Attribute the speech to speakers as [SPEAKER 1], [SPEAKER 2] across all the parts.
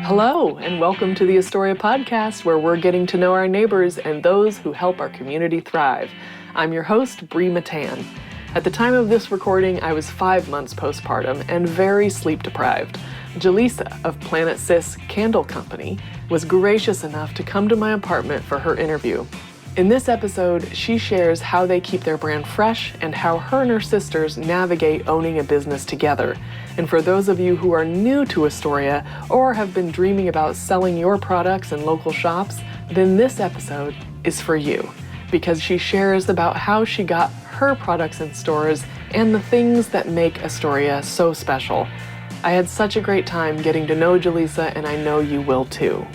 [SPEAKER 1] Hello, and welcome to the Astoria podcast, where we're getting to know our neighbors and those who help our community thrive. I'm your host, Bree Matan. At the time of this recording, I was 5 months postpartum and very sleep deprived. Jaleesa of Planet Sis Candle Company was gracious enough to come to my apartment for her interview. In this episode, she shares how they keep their brand fresh and how her and her sisters navigate owning a business together. And for those of you who are new to Astoria or have been dreaming about selling your products in local shops, then this episode is for you, because she shares about how she got her products in stores and the things that make Astoria so special. I had such a great time getting to know Jaleesa, and I know you will too.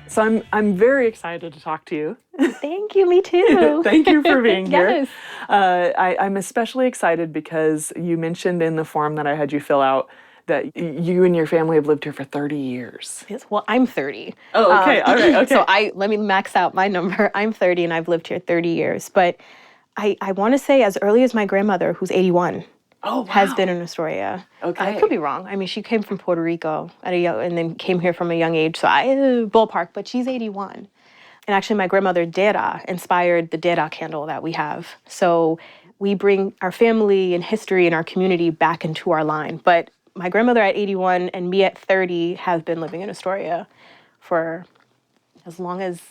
[SPEAKER 1] So I'm very excited to talk to you.
[SPEAKER 2] Thank you, me too.
[SPEAKER 1] Thank you for being here.
[SPEAKER 2] Yes.
[SPEAKER 1] I'm especially excited because you mentioned in the form that I had you fill out that you and your family have lived here for 30 years.
[SPEAKER 2] Yes, well, I'm 30.
[SPEAKER 1] Oh, okay. All right. Okay.
[SPEAKER 2] So let me max out my number. I'm 30 and I've lived here 30 years. But I want to say as early as my grandmother, who's 81, has been in Astoria.
[SPEAKER 1] Okay.
[SPEAKER 2] I could be wrong. I mean, she came from Puerto Rico and then came here from a young age. So ballpark, but she's 81. And actually, my grandmother, Dera, inspired the Dera candle that we have. So we bring our family and history and our community back into our line. But my grandmother at 81 and me at 30 have been living in Astoria for as long as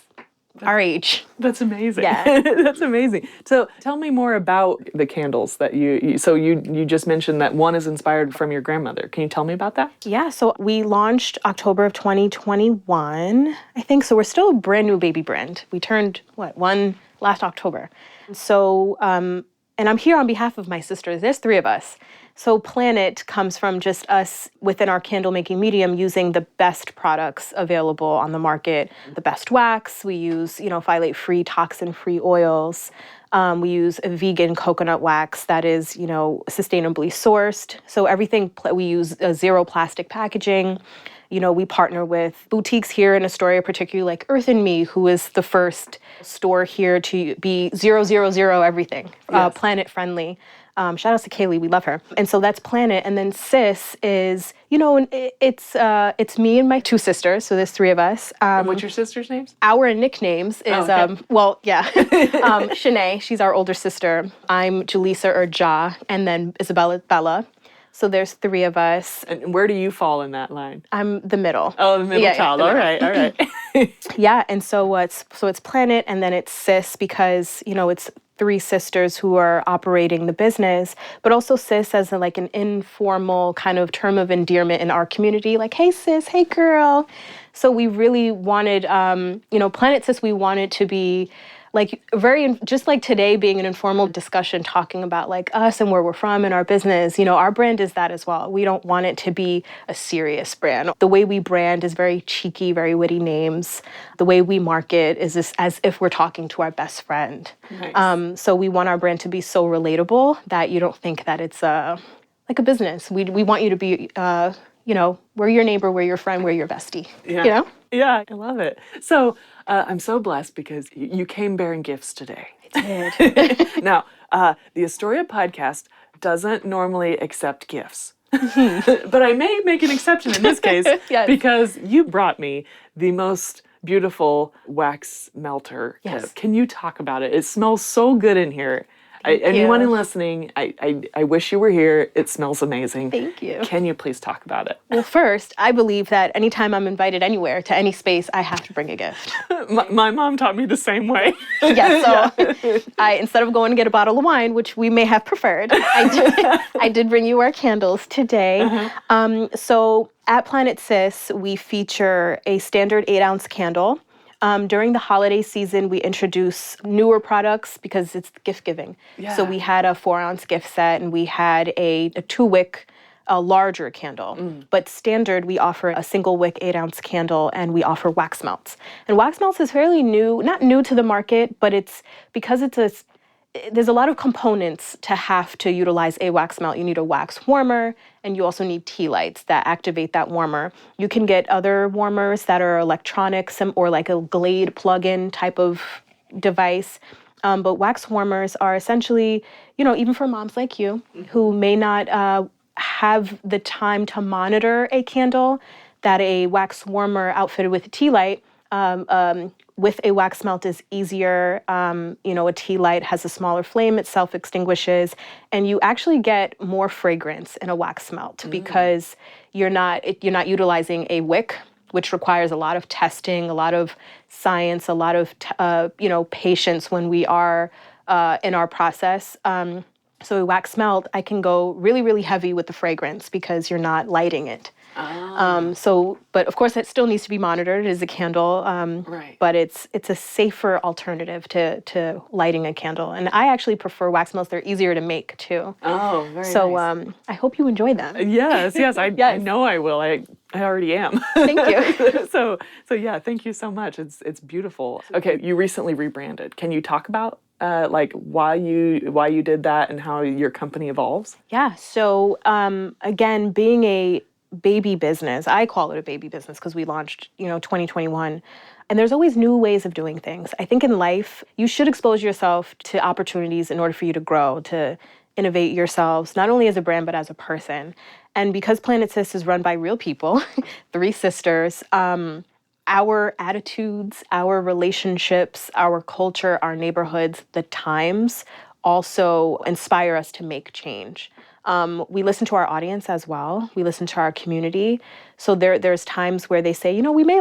[SPEAKER 2] our age.
[SPEAKER 1] That's amazing.
[SPEAKER 2] Yeah.
[SPEAKER 1] That's amazing. So tell me more about the candles that you just mentioned that one is inspired from your grandmother. Can you tell me about that?
[SPEAKER 2] Yeah, so we launched October of 2021, I think. So we're still a brand new baby brand. We turned, one last October. So, and I'm here on behalf of my sisters. There's 3 of us. So Planet comes from just us within our candle making medium using the best products available on the market. The best wax. We use, phthalate-free, toxin-free oils. We use a vegan coconut wax that is, sustainably sourced. So everything, we use zero plastic packaging. We partner with boutiques here in Astoria, particularly like Earth and Me, who is the first store here to be 000 everything,
[SPEAKER 1] Yes.
[SPEAKER 2] planet friendly. Shout out to Kaylee, we love her. And so that's Planet. And then Sis is, it's me and my 2 sisters. So there's 3 of us.
[SPEAKER 1] And what's your sisters' names?
[SPEAKER 2] Our nicknames is, Shanae, she's our older sister. I'm Jaleesa or Ja, and then Isabella Bella. So there's 3 of us.
[SPEAKER 1] And where do you fall in that line?
[SPEAKER 2] I'm the middle.
[SPEAKER 1] Oh, the middle child.
[SPEAKER 2] the
[SPEAKER 1] All
[SPEAKER 2] middle.
[SPEAKER 1] right.
[SPEAKER 2] Yeah, and so it's Planet, and then it's Sis because, it's 3 sisters who are operating the business, but also Sis as an informal kind of term of endearment in our community, like, hey sis, hey girl. So we really wanted, Planet Sis, we wanted to be just like today being an informal discussion talking about us and where we're from and our business. Our brand is that as well. We don't want it to be a serious brand. The way we brand is very cheeky, very witty names. The way we market is this as if we're talking to our best friend.
[SPEAKER 1] Nice.
[SPEAKER 2] So we want our brand to be so relatable that you don't think that it's like a business. We want you to be, we're your neighbor, we're your friend, we're your bestie.
[SPEAKER 1] Yeah. Yeah, I love it. So I'm so blessed because you came bearing gifts today.
[SPEAKER 2] I did.
[SPEAKER 1] Now, the Astoria podcast doesn't normally accept gifts. But I may make an exception in this case
[SPEAKER 2] Yes.
[SPEAKER 1] because you brought me the most beautiful wax melter.
[SPEAKER 2] Yes.
[SPEAKER 1] Can you talk about it? It smells so good in here. Anyone listening, I wish you were here. It smells amazing.
[SPEAKER 2] Thank you.
[SPEAKER 1] Can you please talk about it?
[SPEAKER 2] Well, first, I believe that anytime I'm invited anywhere to any space, I have to bring a gift.
[SPEAKER 1] My mom taught me the same way.
[SPEAKER 2] Yeah, so instead of going to get a bottle of wine, which we may have preferred, I did bring you our candles today. So at Planet Sis, we feature a standard 8-ounce candle. During the holiday season, we introduce newer products because it's gift giving.
[SPEAKER 1] Yeah.
[SPEAKER 2] So we had a 4-ounce gift set and we had a 2-wick, a larger candle. But standard, we offer a single wick 8-ounce candle and we offer wax melts. And wax melts is fairly new, not new to the market, but there's a lot of components to have to utilize a wax melt. You need a wax warmer, and you also need tea lights that activate that warmer. You can get other warmers that are electronic, or like a Glade plug-in type of device. But wax warmers are essentially, even for moms like you who may not have the time to monitor a candle, that a wax warmer outfitted with a tea light with a wax melt is easier. A tea light has a smaller flame, it self-extinguishes, and you actually get more fragrance in a wax melt because you're not utilizing a wick, which requires a lot of testing, a lot of science, a lot of patience when we are in our process. So a wax melt, I can go really, really heavy with the fragrance because you're not lighting it. But of course, it still needs to be monitored. It is a candle,
[SPEAKER 1] Right.
[SPEAKER 2] but it's a safer alternative to lighting a candle. And I actually prefer wax melts. They're easier to make too.
[SPEAKER 1] Oh, very
[SPEAKER 2] So
[SPEAKER 1] nice.
[SPEAKER 2] I hope you enjoy them.
[SPEAKER 1] Yes, I
[SPEAKER 2] Yes.
[SPEAKER 1] know I will. I already am.
[SPEAKER 2] Thank you.
[SPEAKER 1] So yeah, thank you so much. It's beautiful. Okay, you recently rebranded. Can you talk about why you did that and how your company evolves?
[SPEAKER 2] Yeah. So again, being a baby business, I call it a baby business because we launched, 2021. And there's always new ways of doing things. I think in life, you should expose yourself to opportunities in order for you to grow, to innovate yourselves, not only as a brand, but as a person. And because Planet Sis is run by real people, 3 sisters, our attitudes, our relationships, our culture, our neighborhoods, the times also inspire us to make change. We listen to our audience as well. We listen to our community. So there's times where they say, we may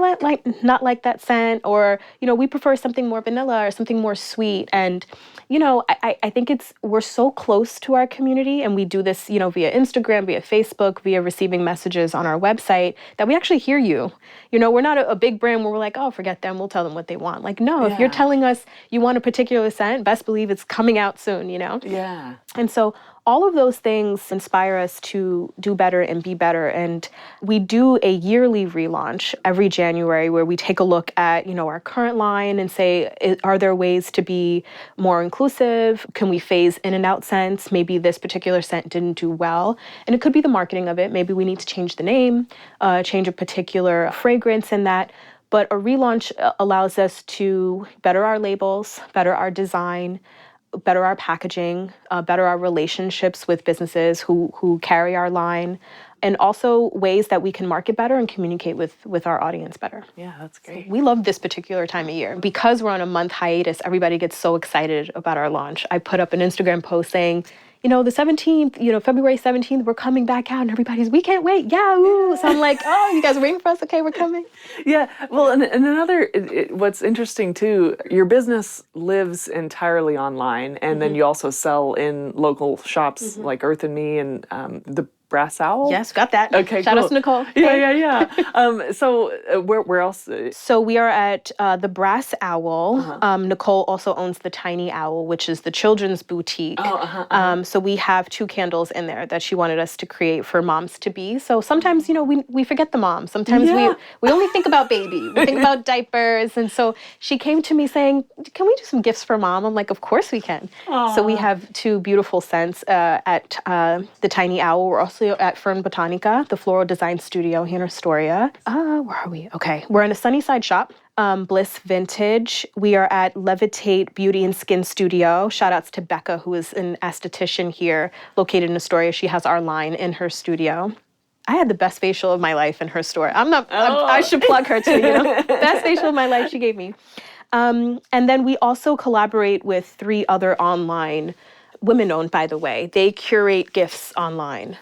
[SPEAKER 2] not like that scent, or, we prefer something more vanilla or something more sweet. And, I think we're so close to our community, and we do this, via Instagram, via Facebook, via receiving messages on our website, that we actually hear you. We're not a big brand where we're like, oh, forget them, we'll tell them what they want. Like, no, if you're telling us you want a particular scent, best believe it's coming out soon,
[SPEAKER 1] Yeah.
[SPEAKER 2] And so all of those things inspire us to do better and be better. And we do a yearly relaunch every January where we take a look at, our current line and say, are there ways to be more inclusive? Can we phase in and out scents? Maybe this particular scent didn't do well. And it could be the marketing of it. Maybe we need to change the name, change a particular fragrance in that. But a relaunch allows us to better our labels, better our design, better our packaging, better our relationships with businesses who carry our line, and also ways that we can market better and communicate with our audience better.
[SPEAKER 1] Yeah, that's great.
[SPEAKER 2] So we love this particular time of year. Because we're on a month hiatus, everybody gets so excited about our launch. I put up an Instagram post saying, the 17th, February 17th, we're coming back out, and everybody's, we can't wait. Yeah, ooh. So I'm like, oh, you guys are waiting for us? Okay, we're coming.
[SPEAKER 1] Yeah, well, and another, what's interesting too, your business lives entirely online, and then you also sell in local shops like Earth and Me and the Brass Owl?
[SPEAKER 2] Yes, got that.
[SPEAKER 1] Okay,
[SPEAKER 2] Shout
[SPEAKER 1] cool.
[SPEAKER 2] out to Nicole.
[SPEAKER 1] Yeah. So where else?
[SPEAKER 2] So we are at the Brass Owl. Nicole also owns the Tiny Owl, which is the children's boutique. So we have 2 candles in there that she wanted us to create for moms to be. So sometimes, we forget the mom. Sometimes we only think about baby. We think about diapers. And so she came to me saying, can we do some gifts for mom? I'm like, of course we can.
[SPEAKER 1] Aww.
[SPEAKER 2] So we have 2 beautiful scents at the Tiny Owl. We're also at Fern Botanica, the floral design studio here in Astoria. Where are we? Okay, we're in a Sunnyside shop, Bliss Vintage. We are at Levitate Beauty and Skin Studio. Shout outs to Becca, who is an esthetician here located in Astoria. She has our line in her studio. I had the best facial of my life in her store. I should plug her too, Best facial of my life she gave me. And then we also collaborate with 3 other online women-owned, by the way. They curate gifts online.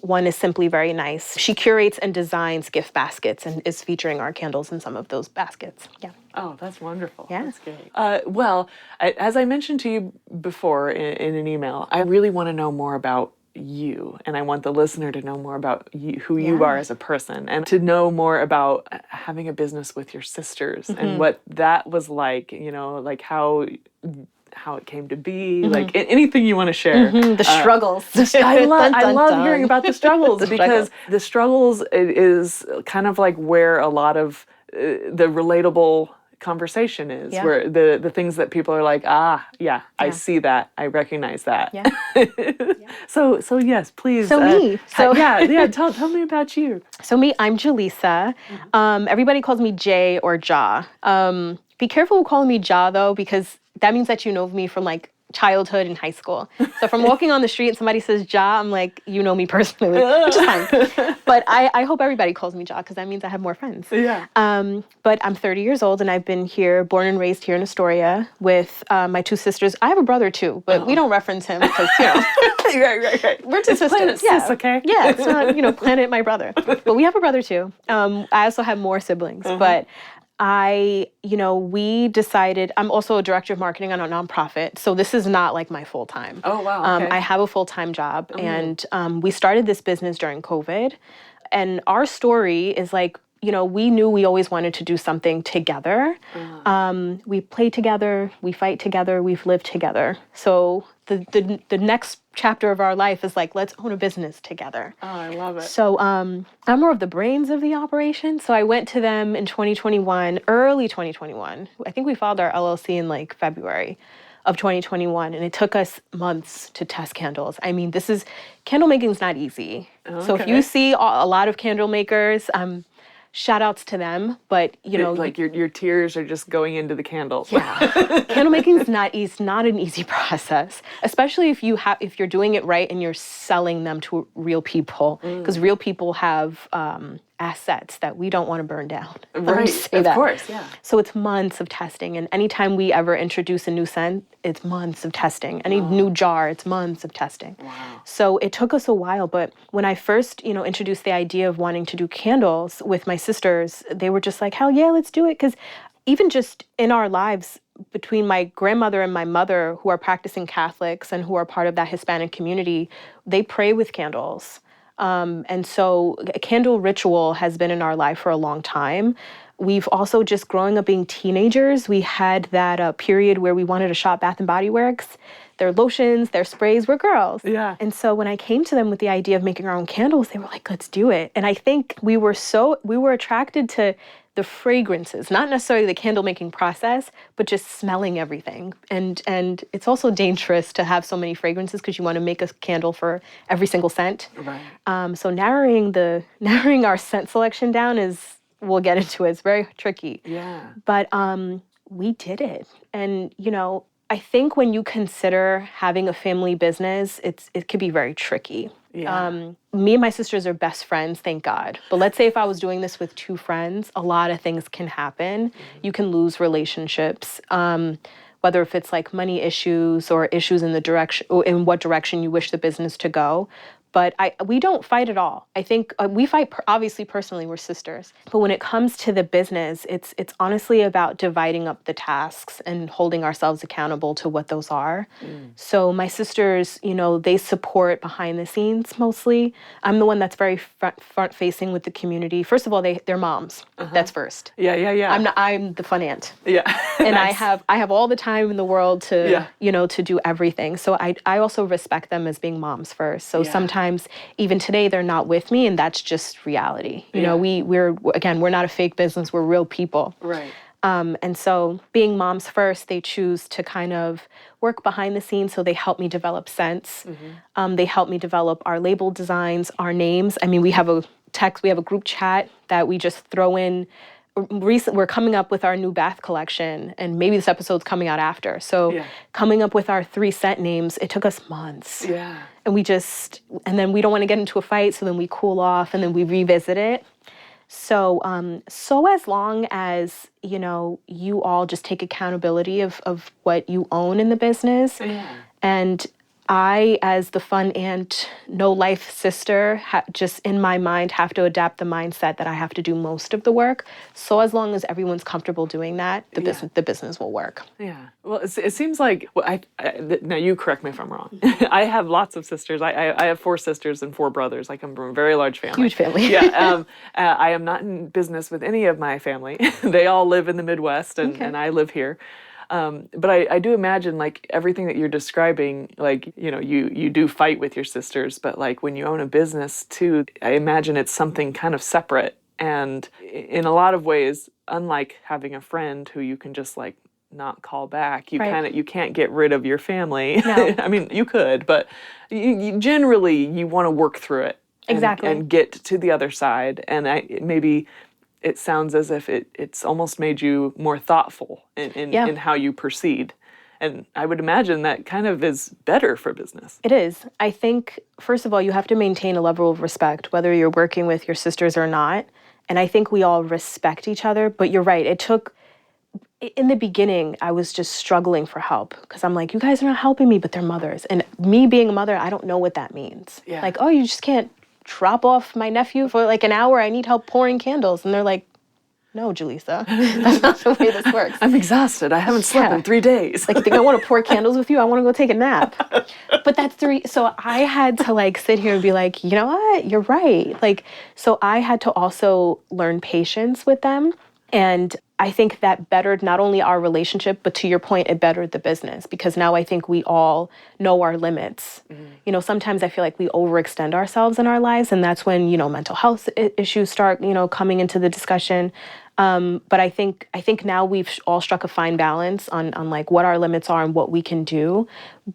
[SPEAKER 2] One is Simply Very Nice. She curates and designs gift baskets and is featuring our candles in some of those baskets. Yeah.
[SPEAKER 1] Oh, that's wonderful.
[SPEAKER 2] Yeah.
[SPEAKER 1] That's great. As I mentioned to you before in an email, I really want to know more about you, and I want the listener to know more about you, who you are as a person, and to know more about having a business with your sisters and what that was like, like how it came to be, like anything you want to share.
[SPEAKER 2] The struggles.
[SPEAKER 1] I love hearing about the struggles because the struggles is kind of like where a lot of the relatable conversation is, where the things that people are like, I see that, I recognize that. So yes, please.
[SPEAKER 2] So me.
[SPEAKER 1] Tell me about you.
[SPEAKER 2] So me, I'm Jaleesa. Everybody calls me Jay or Ja. Be careful calling me Ja though, because that means that you know me from like childhood and high school. So from walking on the street and somebody says Ja, I'm like, you know me personally, which is fine. But I hope everybody calls me Ja because that means I have more friends.
[SPEAKER 1] Yeah.
[SPEAKER 2] But I'm 30 years old and I've been here, born and raised here in Astoria with my two sisters. I have a brother too, but we don't reference him because,
[SPEAKER 1] right.
[SPEAKER 2] We're two sisters.
[SPEAKER 1] Planet Sis, okay?
[SPEAKER 2] Yeah, it's not, Planet my brother. But we have a brother too. I also have more siblings, but we decided, I'm also a director of marketing on a nonprofit, so this is not like my full time.
[SPEAKER 1] Oh, wow. Okay.
[SPEAKER 2] I have a full-time job, and we started this business during COVID, and our story is like, we knew we always wanted to do something together. We play together, we fight together, we've lived together. So the next chapter of our life is like, let's own a business together.
[SPEAKER 1] Oh, I love it.
[SPEAKER 2] So I'm more of the brains of the operation. So I went to them in 2021, early 2021. I think we filed our LLC in like February of 2021, and it took us months to test candles. I mean, candle making is not easy. Okay. So if you see a lot of candle makers, shout outs to them, but
[SPEAKER 1] like your tears are just going into the candles.
[SPEAKER 2] Yeah, candle making is not an easy process, especially if you're doing it right and you're selling them to real people, because real people have assets that we don't want to burn down.
[SPEAKER 1] Right, of course, yeah.
[SPEAKER 2] So it's months of testing, and anytime we ever introduce a new scent, it's months of testing. Any new jar, it's months of testing.
[SPEAKER 1] Wow.
[SPEAKER 2] So it took us a while, but when I first, introduced the idea of wanting to do candles with my sisters, they were just like, hell yeah, let's do it. Because even just in our lives, between my grandmother and my mother, who are practicing Catholics and who are part of that Hispanic community, they pray with candles. And so a candle ritual has been in our life for a long time. We've also just growing up being teenagers, we had that period where we wanted to shop Bath and Body Works, their lotions, their sprays, we're girls.
[SPEAKER 1] Yeah.
[SPEAKER 2] And so when I came to them with the idea of making our own candles, they were like, let's do it. And I think we were attracted to the fragrances, not necessarily the candle making process, but just smelling everything. And it's also dangerous to have so many fragrances because you want to make a candle for every single scent.
[SPEAKER 1] Right.
[SPEAKER 2] So narrowing our scent selection down we'll get into it. It's very tricky.
[SPEAKER 1] Yeah.
[SPEAKER 2] But we did it. And, I think when you consider having a family business, it could be very tricky.
[SPEAKER 1] Yeah.
[SPEAKER 2] Me and my sisters are best friends, thank God. But let's say if I was doing this with two friends, a lot of things can happen. You can lose relationships, whether if it's like money issues or issues in in what direction you wish the business to go. But we don't fight at all. I think we fight, obviously, personally, we're sisters. But when it comes to the business, it's honestly about dividing up the tasks and holding ourselves accountable to what those are. So my sisters, they support behind the scenes mostly. I'm the one that's very front-facing with the community. First of all, they're moms. That's first.
[SPEAKER 1] Yeah.
[SPEAKER 2] I'm the fun aunt.
[SPEAKER 1] Yeah.
[SPEAKER 2] And
[SPEAKER 1] Nice.
[SPEAKER 2] I have all the time in the world to, to do everything. So I also respect them as being moms first. So sometimes, even today, they're not with me, and that's just reality. We're not a fake business. We're real people.
[SPEAKER 1] Right.
[SPEAKER 2] And so being moms first, they choose to kind of work behind the scenes. So they help me develop scents. They help me develop our label designs, our names. I mean, we have a group chat that we just throw in. We're coming up with our new bath collection, and maybe this episode's coming out after. So coming up with our 3 scent names, it took us months.
[SPEAKER 1] Yeah.
[SPEAKER 2] And then we don't want to get into a fight, so then we cool off and then we revisit it. So as long as, you all just take accountability of what you own in the business, and I, as the fun aunt, no life sister, just in my mind have to adapt the mindset that I have to do most of the work. So as long as everyone's comfortable doing that, the business will work.
[SPEAKER 1] Yeah. Well, it seems like, now you correct me if I'm wrong. I have lots of sisters. I have 4 sisters and 4 brothers. I come from a very large family.
[SPEAKER 2] Huge family.
[SPEAKER 1] Yeah. I am not in business with any of my family. They all live in the Midwest, and I live here. But I do imagine, like, everything that you're describing, like, you do fight with your sisters, but like when you own a business too, I imagine it's something kind of separate. And in a lot of ways, unlike having a friend who you can just like not call back, you can't get rid of your family.
[SPEAKER 2] No.
[SPEAKER 1] I mean, you could, but you generally you want to work through it.
[SPEAKER 2] Exactly.
[SPEAKER 1] And get to the other side. And maybe it sounds as if it's almost made you more thoughtful in how you proceed. And I would imagine that kind of is better for business.
[SPEAKER 2] It is. I think, first of all, you have to maintain a level of respect, whether you're working with your sisters or not. And I think we all respect each other. But you're right. In the beginning, I was just struggling for help because I'm like, you guys are not helping me, but they're mothers. And me being a mother, I don't know what that means.
[SPEAKER 1] Yeah.
[SPEAKER 2] Like, oh, you just can't drop off my nephew for like an hour. I need help pouring candles. And they're like, no, Julissa, that's not the way this works.
[SPEAKER 1] I'm exhausted. I haven't slept in 3 days.
[SPEAKER 2] Like, you think I want to pour candles with you? I want to go take a nap. But that's so I had to like sit here and be like, you know what? You're right. Like, so I had to also learn patience with them. And I think that bettered not only our relationship, but to your point, it bettered the business because now I think we all know our limits. You know, sometimes I feel like we overextend ourselves in our lives, and that's when, you know, mental health issues start, you know, coming into the discussion. But I think now we've all struck a fine balance on like what our limits are and what we can do.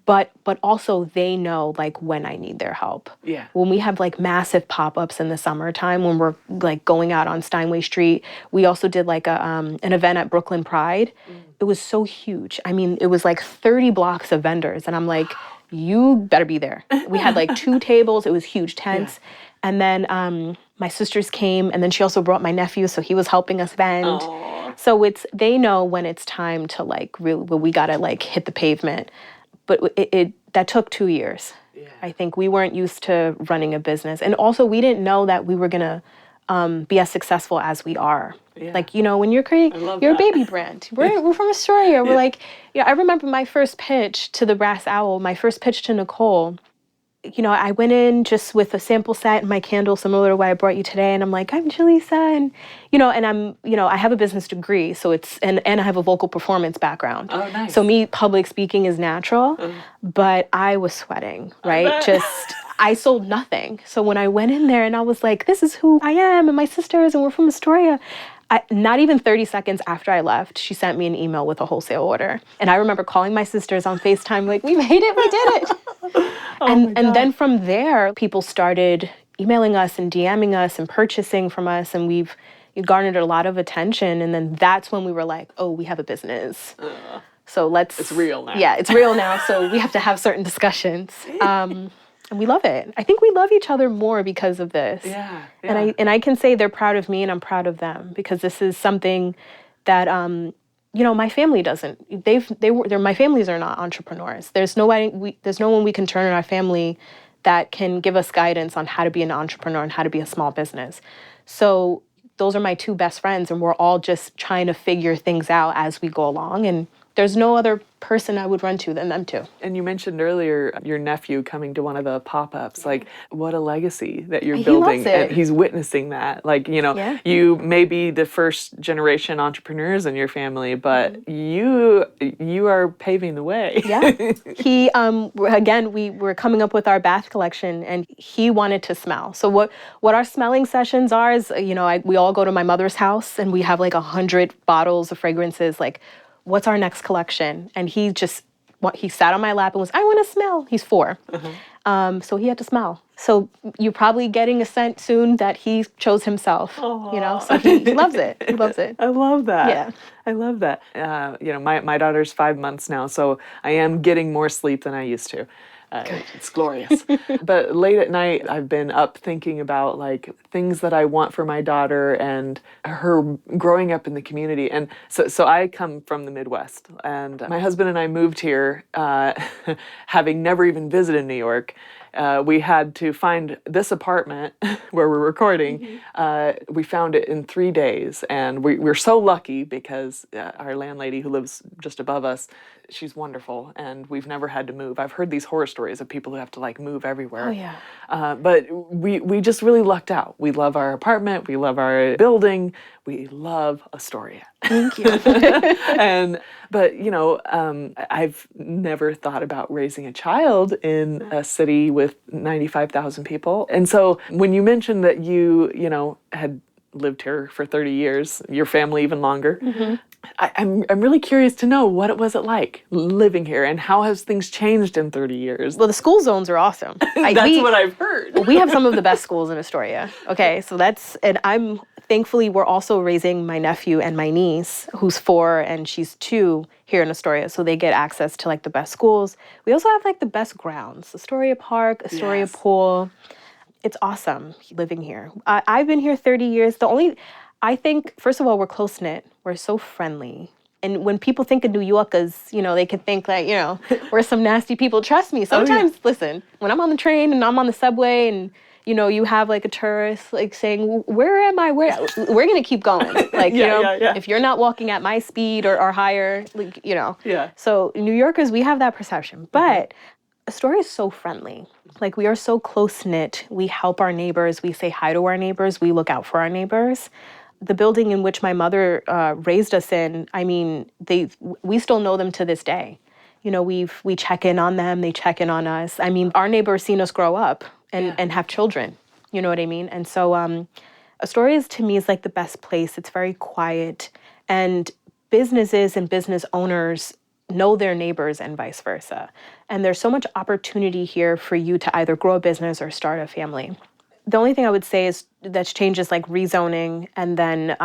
[SPEAKER 2] But also they know like when I need their help.
[SPEAKER 1] Yeah.
[SPEAKER 2] When we have like massive pop-ups in the summertime when we're like going out on Steinway Street, we also did like an event at Brooklyn Pride. It was so huge. I mean, it was like 30 blocks of vendors. And I'm like, you better be there. We had like 2 tables. It was huge tents. Yeah. And then my sisters came, and then she also brought my nephew, so he was helping us vend.
[SPEAKER 1] Aww.
[SPEAKER 2] So they know when it's time to like really, we gotta like hit the pavement. But that took 2 years. Yeah. I think we weren't used to running a business, and also we didn't know that we were gonna be as successful as we are. Yeah. Like, you know, when you're creating your baby brand, we're from Astoria. We're like, I remember my first pitch to the Brass Owl, my first pitch to Nicole. You know, I went in just with a sample set and my candle similar to what I brought you today. And I'm like, I'm Julissa. And, you know, and I'm, you know, I have a business degree. So and I have a vocal performance background.
[SPEAKER 1] Oh, nice.
[SPEAKER 2] So me, public speaking is natural, but I was sweating, right? I sold nothing. So when I went in there and I was like, this is who I am and my sisters and we're from Astoria. Not even 30 seconds after I left, she sent me an email with a wholesale order. And I remember calling my sisters on FaceTime, like, we made it, we did it. And then from there, people started emailing us and DMing us and purchasing from us. And we've garnered a lot of attention. And then that's when we were like, oh, we have a business. So it's
[SPEAKER 1] real now.
[SPEAKER 2] Yeah, it's real now. So we have to have certain discussions. And we love it. I think we love each other more because of this.
[SPEAKER 1] Yeah.
[SPEAKER 2] And I can say they're proud of me and I'm proud of them because this is something that you know, my family doesn't. My families are not entrepreneurs. There's no one we can turn in our family that can give us guidance on how to be an entrepreneur and how to be a small business. So those are my 2 best friends, and we're all just trying to figure things out as we go along. And there's no other person I would run to than them 2.
[SPEAKER 1] And you mentioned earlier your nephew coming to one of the pop-ups. Like, what a legacy that you're building.
[SPEAKER 2] He loves it.
[SPEAKER 1] And he's witnessing that. Like, you know, you may be the first generation entrepreneurs in your family, but you are paving the way.
[SPEAKER 2] Yeah. He, again, we were coming up with our bath collection and he wanted to smell. So what our smelling sessions are is, you know, we all go to my mother's house and we have like 100 bottles of fragrances, like, what's our next collection? And he sat on my lap and was, I want to smell. He's 4. So he had to smell. So you're probably getting a scent soon that he chose himself. Aww. You know, so he loves it. He loves it.
[SPEAKER 1] I love that.
[SPEAKER 2] Yeah.
[SPEAKER 1] I love that. You know, my daughter's 5 months now, so I am getting more sleep than I used to. It's glorious. But late at night, I've been up thinking about like things that I want for my daughter and her growing up in the community. And so I come from the Midwest, and my husband and I moved here having never even visited New York. We had to find this apartment where we're recording. We found it in 3 days, and we're so lucky because our landlady who lives just above us, she's wonderful, and we've never had to move. I've heard these horror stories of people who have to like move everywhere.
[SPEAKER 2] Oh yeah.
[SPEAKER 1] But we just really lucked out. We love our apartment. We love our building. We love Astoria.
[SPEAKER 2] Thank you.
[SPEAKER 1] But you know, I've never thought about raising a child in a city with 95,000 people. And so when you mentioned that you know, had lived here for 30 years, your family even longer, I'm really curious to know what it was like living here and how has things changed in 30 years?
[SPEAKER 2] Well, the school zones are awesome.
[SPEAKER 1] That's what I've heard.
[SPEAKER 2] We have some of the best schools in Astoria. Okay, so and I'm Thankfully, we're also raising my nephew and my niece, who's 4 and she's 2, here in Astoria. So they get access to like the best schools. We also have like the best grounds. Astoria Park, Astoria Pool. It's awesome living here. I've been here 30 years. I think, first of all, we're close-knit. We're so friendly. And when people think of New Yorkers, they could think that, we're some nasty people. Trust me, sometimes, listen, when I'm on the train and I'm on the subway and, you have like a tourist like saying, where am I? We're going to keep going. Like, if you're not walking at my speed or higher, like,
[SPEAKER 1] Yeah.
[SPEAKER 2] So New Yorkers, we have that perception. But Astoria is so friendly. Like, we are so close-knit. We help our neighbors. We say hi to our neighbors. We look out for our neighbors. The building in which my mother raised us in, I mean, we still know them to this day. We check in on them. They check in on us. I mean, our neighbors seen us grow up and have children. You know what I mean? And so Astoria, to me, is like the best place. It's very quiet. And businesses and business owners know their neighbors and vice versa. And there's so much opportunity here for you to either grow a business or start a family. The only thing I would say is that's changed is like rezoning and then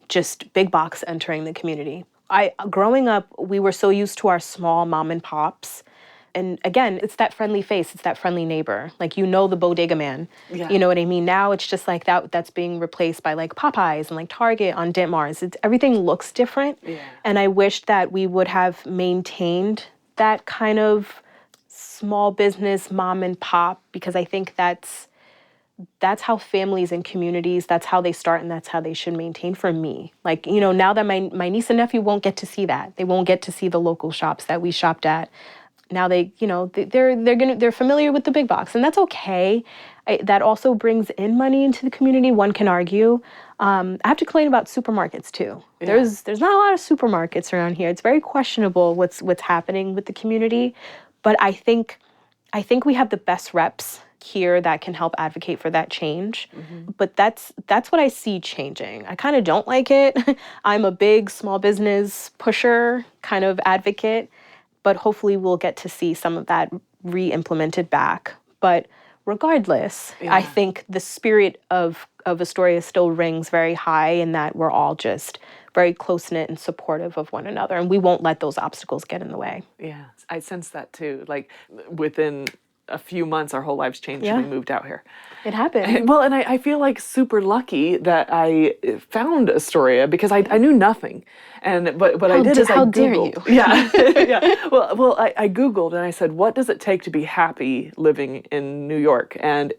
[SPEAKER 2] just big box entering the community. Growing up, we were so used to our small mom and pops. And again, it's that friendly face, it's that friendly neighbor. Like, the bodega man. Yeah. You know what I mean? Now it's just like that's being replaced by like Popeyes and like Target on Ditmars. Everything looks different. Yeah. And I wish that we would have maintained that kind of small business mom and pop, because I think that's how families and communities, that's how they start and that's how they should maintain for me. Like, now that my niece and nephew won't get to see that. They won't get to see the local shops that we shopped at. Now they're familiar with the big box, and that's okay. That also brings in money into the community, one can argue. I have to complain about supermarkets too. Yeah. There's not a lot of supermarkets around here. It's very questionable what's happening with the community. But I think we have the best reps here that can help advocate for that change. Mm-hmm. But that's what I see changing. I kind of don't like it. I'm a big small business pusher kind of advocate, but hopefully we'll get to see some of that re-implemented back. But regardless, I think the spirit of Astoria still rings very high in that we're all just very close-knit and supportive of one another, and we won't let those obstacles get in the way.
[SPEAKER 1] Yeah, I sense that too. Like, within a few months, our whole lives changed when we moved out here.
[SPEAKER 2] It happened.
[SPEAKER 1] And I feel like super lucky that I found Astoria, because I knew nothing. And but what I did is I Googled.
[SPEAKER 2] How dare you?
[SPEAKER 1] Yeah, yeah. Well, I Googled and I said, what does it take to be happy living in New York? And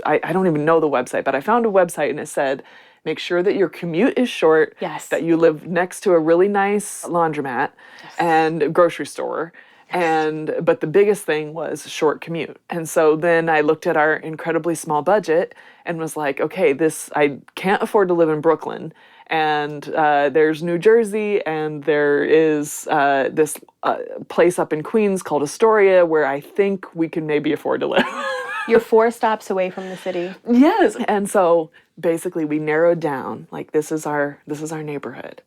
[SPEAKER 1] I don't even know the website, but I found a website and it said, make sure that your commute is short,
[SPEAKER 2] yes,
[SPEAKER 1] that you live next to a really nice laundromat and grocery store. But the biggest thing was short commute. And so then I looked at our incredibly small budget and was like, okay, I can't afford to live in Brooklyn. And there's New Jersey, and there is this place up in Queens called Astoria where I think we can maybe afford to live.
[SPEAKER 2] You're 4 stops away from the city.
[SPEAKER 1] Yes. And so basically we narrowed down, like, this is our neighborhood.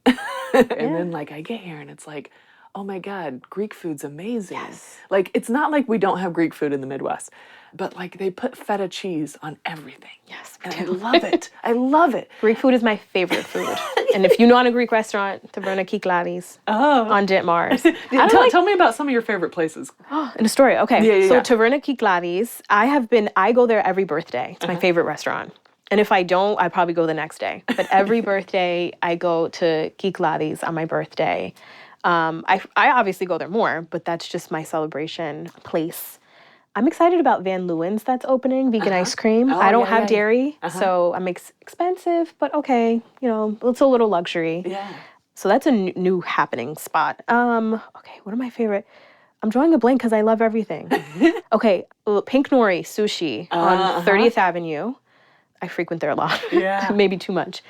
[SPEAKER 1] And then like I get here and it's like, oh my God, Greek food's amazing.
[SPEAKER 2] Yes.
[SPEAKER 1] Like, it's not like we don't have Greek food in the Midwest, but like they put feta cheese on everything.
[SPEAKER 2] Yes,
[SPEAKER 1] and I love it. I love it.
[SPEAKER 2] Greek food is my favorite food. And if you know on a Greek restaurant, Taverna Kiklades on Ditmars.
[SPEAKER 1] Tell me about some of your favorite places.
[SPEAKER 2] In Astoria, okay.
[SPEAKER 1] Yeah.
[SPEAKER 2] So Taverna Kiklades, I go there every birthday. It's my favorite restaurant. And if I don't, I probably go the next day. But every birthday, I go to Kiklades on my birthday. I obviously go there more, but that's just my celebration place. I'm excited about Van Leeuwen's that's opening, vegan ice cream. I don't have dairy, so I'm expensive, but okay, it's a little luxury.
[SPEAKER 1] Yeah.
[SPEAKER 2] So that's a new happening spot. Okay, what are my favorite? I'm drawing a blank because I love everything. Okay, Pink Nori Sushi on 30th Avenue. I frequent there a lot.
[SPEAKER 1] Yeah.
[SPEAKER 2] Maybe too much.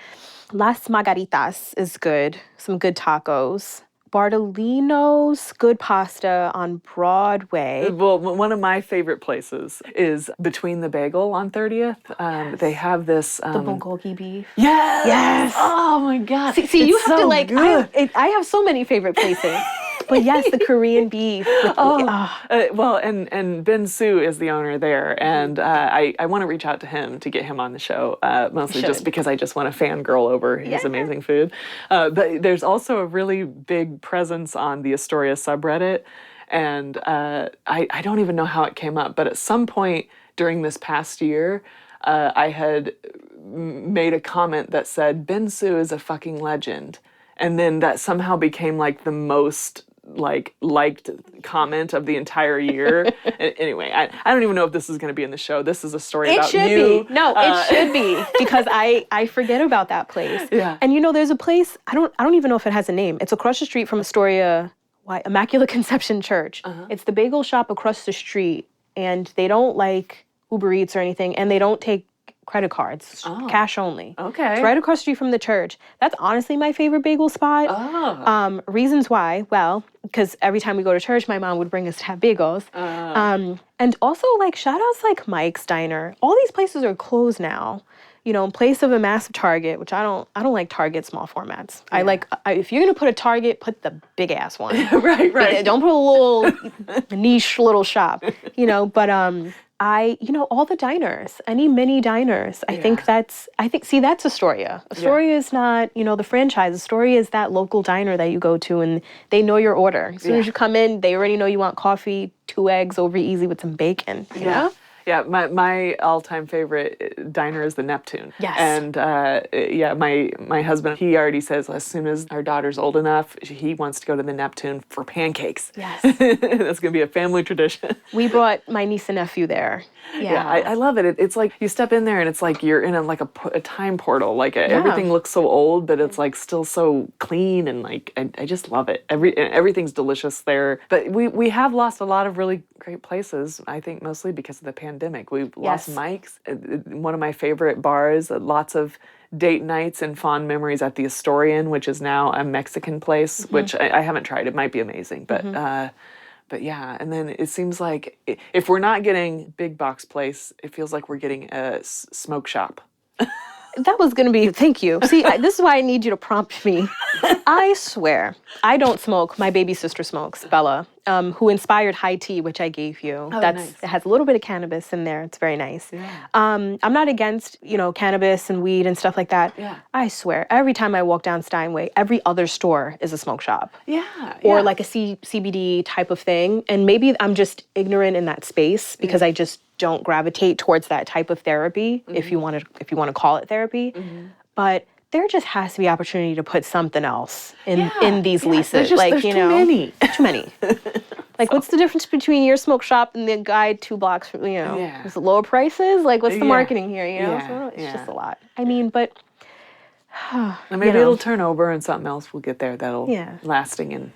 [SPEAKER 2] Las Margaritas is good. Some good tacos. Bartolino's good pasta on Broadway.
[SPEAKER 1] Well, one of my favorite places is Between the Bagel on 30th. They have this...
[SPEAKER 2] the bulgogi beef.
[SPEAKER 1] Yes!
[SPEAKER 2] Yes!
[SPEAKER 1] Oh my God.
[SPEAKER 2] See, you have
[SPEAKER 1] so
[SPEAKER 2] to
[SPEAKER 1] good.
[SPEAKER 2] I have so many favorite places. But yes, the Korean beef.
[SPEAKER 1] Well, and Ben Su is the owner there, and I want to reach out to him to get him on the show, mostly just because I just want to fangirl over his amazing food. But there's also a really big presence on the Astoria subreddit, and I don't even know how it came up, but at some point during this past year, I had made a comment that said, Ben Su is a fucking legend. And then that somehow became like the most liked comment of the entire year. Anyway, I don't even know if this is going to be in the show. This is a story about you.
[SPEAKER 2] It should be. No, it should be, because I forget about that place.
[SPEAKER 1] Yeah.
[SPEAKER 2] And there's a place, I don't even know if it has a name. It's across the street from Astoria, Immaculate Conception Church. It's the bagel shop across the street, and they don't like Uber Eats or anything, and they don't take credit cards, cash only.
[SPEAKER 1] Okay.
[SPEAKER 2] It's right across the street from the church. That's honestly my favorite bagel spot. Reasons why, well, because every time we go to church, my mom would bring us to have bagels. And also, shout outs like Mike's Diner. All these places are closed now. In place of a massive Target, which I don't like Target small formats. Yeah. If you're gonna put a Target, put the big ass one.
[SPEAKER 1] Right.
[SPEAKER 2] Don't put a little niche little shop. But all the diners, any mini diners. I think that's Astoria. Astoria is not, the franchise. Astoria is that local diner that you go to and they know your order. As soon as you come in, they already know you want coffee, 2 eggs over easy with some bacon. You know?
[SPEAKER 1] Yeah, my all-time favorite diner is the Neptune.
[SPEAKER 2] Yes.
[SPEAKER 1] And my husband, he already says as soon as our daughter's old enough, he wants to go to the Neptune for pancakes.
[SPEAKER 2] Yes.
[SPEAKER 1] That's going to be a family tradition.
[SPEAKER 2] We brought my niece and nephew there. Yeah,
[SPEAKER 1] I love it. It's like you step in there and it's like you're in a time portal. Everything looks so old, but it's still so clean, and I just love it. Everything's delicious there. But we have lost a lot of really great places. I think mostly because of the pandemic. We've lost Mike's, one of my favorite bars. Lots of date nights and fond memories at the Astorian, which is now a Mexican place, which I haven't tried. It might be amazing, but yeah, and then it seems like if we're not getting big box place, it feels like we're getting a smoke shop.
[SPEAKER 2] That was going to be, thank you. See, this is why I need you to prompt me. I swear, I don't smoke. My baby sister smokes, Bella, who inspired High Tea, which I gave you.
[SPEAKER 1] Nice.
[SPEAKER 2] It has a little bit of cannabis in there. It's very nice.
[SPEAKER 1] Yeah.
[SPEAKER 2] I'm not against, cannabis and weed and stuff like that.
[SPEAKER 1] Yeah.
[SPEAKER 2] I swear, every time I walk down Steinway, every other store is a smoke shop.
[SPEAKER 1] Yeah.
[SPEAKER 2] Or like a CBD type of thing. And maybe I'm just ignorant in that space because I just don't gravitate towards that type of therapy, if you want to call it therapy. But there just has to be opportunity to put something else in these leases.
[SPEAKER 1] There's too many.
[SPEAKER 2] Too many. What's the difference between your smoke shop and the guy 2 blocks from, is it lower prices? What's the marketing here, So it's just a lot. I mean, but
[SPEAKER 1] and maybe it'll turn over and something else will get there that'll lasting, and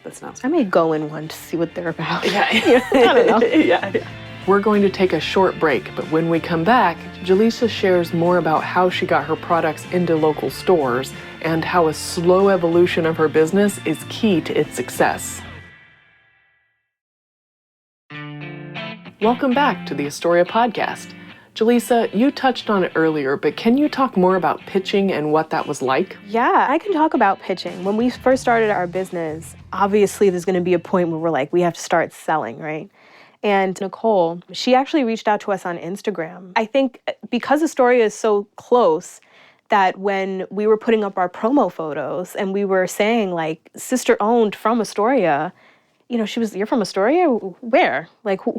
[SPEAKER 1] that's not
[SPEAKER 2] I may go in one to see what they're about.
[SPEAKER 1] I
[SPEAKER 2] don't know.
[SPEAKER 1] Yeah. We're going to take a short break, but when we come back, Jaleesa shares more about how she got her products into local stores and how a slow evolution of her business is key to its success. Welcome back to the Astoria Podcast. Jaleesa, you touched on it earlier, but can you talk more about pitching and what that was like?
[SPEAKER 2] Yeah, I can talk about pitching. When we first started our business, obviously there's going to be a point where we're we have to start selling, right? And Nicole, she actually reached out to us on Instagram. I think because Astoria is so close that when we were putting up our promo photos and we were saying sister owned from Astoria, she was, you're from Astoria? Where?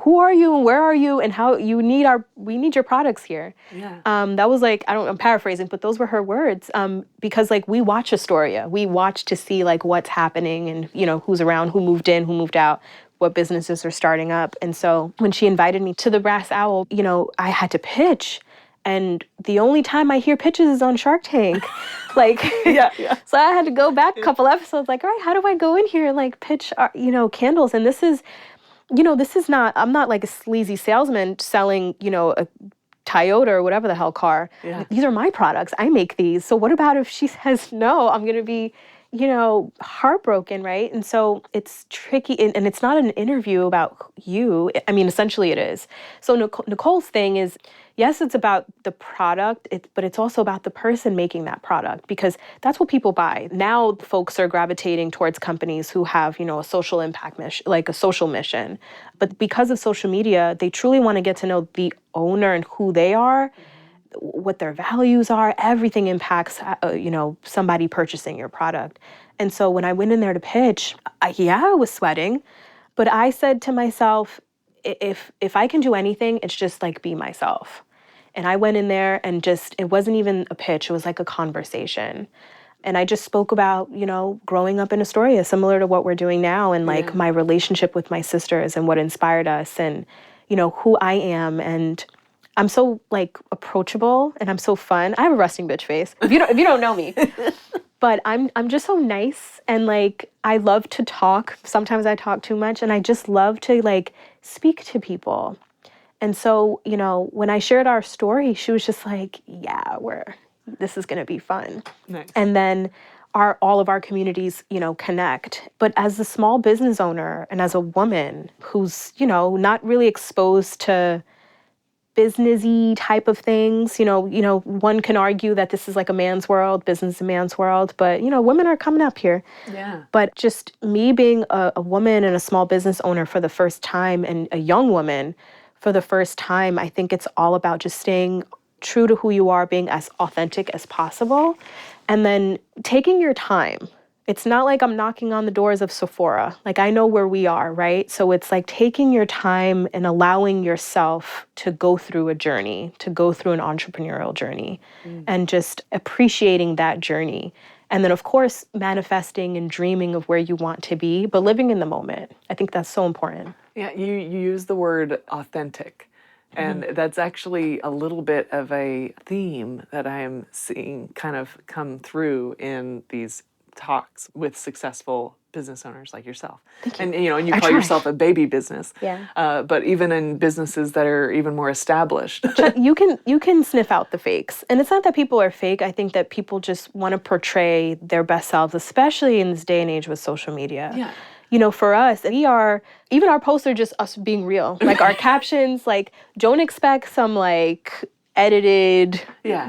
[SPEAKER 2] Who are you and where are you and how we need your products here.
[SPEAKER 1] Yeah.
[SPEAKER 2] That was I'm paraphrasing, but those were her words. Because we watch Astoria. We watch to see what's happening and, who's around, who moved in, who moved out, what businesses are starting up. And so when she invited me to the Brass Owl, I had to pitch. And the only time I hear pitches is on Shark Tank. So I had to go back a couple episodes, all right, how do I go in here and pitch, candles? And this is not, I'm not a sleazy salesman selling, a Toyota or whatever the hell car.
[SPEAKER 1] Yeah.
[SPEAKER 2] These are my products. I make these. So what about if she says, no, I'm going to be, heartbroken, right? And so it's tricky, and it's not an interview about you. I mean, essentially it is. So Nicole's thing is, yes, it's about the product, but it's also about the person making that product, because that's what people buy. Now folks are gravitating towards companies who have, a social impact mission, like a social mission. But because of social media, they truly want to get to know the owner and who they are, what their values are. Everything impacts, somebody purchasing your product. And so when I went in there to pitch, I was sweating, but I said to myself, if I can do anything, it's just like be myself. And I went in there and it wasn't even a pitch, it was like a conversation. And I just spoke about, growing up in Astoria, similar to what we're doing now, and like my relationship with my sisters and what inspired us, and, who I am. And I'm so like approachable, and I'm so fun. I have a resting bitch face. If you don't know me, but I'm just so nice, and like I love to talk. Sometimes I talk too much, and I just love to like speak to people. And so, when I shared our story, she was just like, "Yeah, this is gonna be fun."
[SPEAKER 1] Nice.
[SPEAKER 2] And then all of our communities, connect. But as a small business owner and as a woman who's, not really exposed to businessy type of things. One can argue that this is like a man's world, business is a man's world, but women are coming up here.
[SPEAKER 1] Yeah.
[SPEAKER 2] But just me being a woman and a small business owner for the first time, and a young woman for the first time, I think it's all about just staying true to who you are, being as authentic as possible, and then taking your time. It's not like I'm knocking on the doors of Sephora. Like, I know where we are, right? So it's like taking your time and allowing yourself to go through a journey, to go through an entrepreneurial journey, and just appreciating that journey. And then, of course, manifesting and dreaming of where you want to be, but living in the moment. I think that's so important.
[SPEAKER 1] Yeah, you use the word authentic. And that's actually a little bit of a theme that I am seeing kind of come through in these talks with successful business owners like yourself. And and you call yourself a baby business.
[SPEAKER 2] Yeah.
[SPEAKER 1] But even in businesses that are even more established.
[SPEAKER 2] You can sniff out the fakes. And it's not that people are fake. I think that people just want to portray their best selves, especially in this day and age with social media.
[SPEAKER 1] Yeah.
[SPEAKER 2] For us, even our posts are just us being real. Like our captions, like, don't expect some like edited,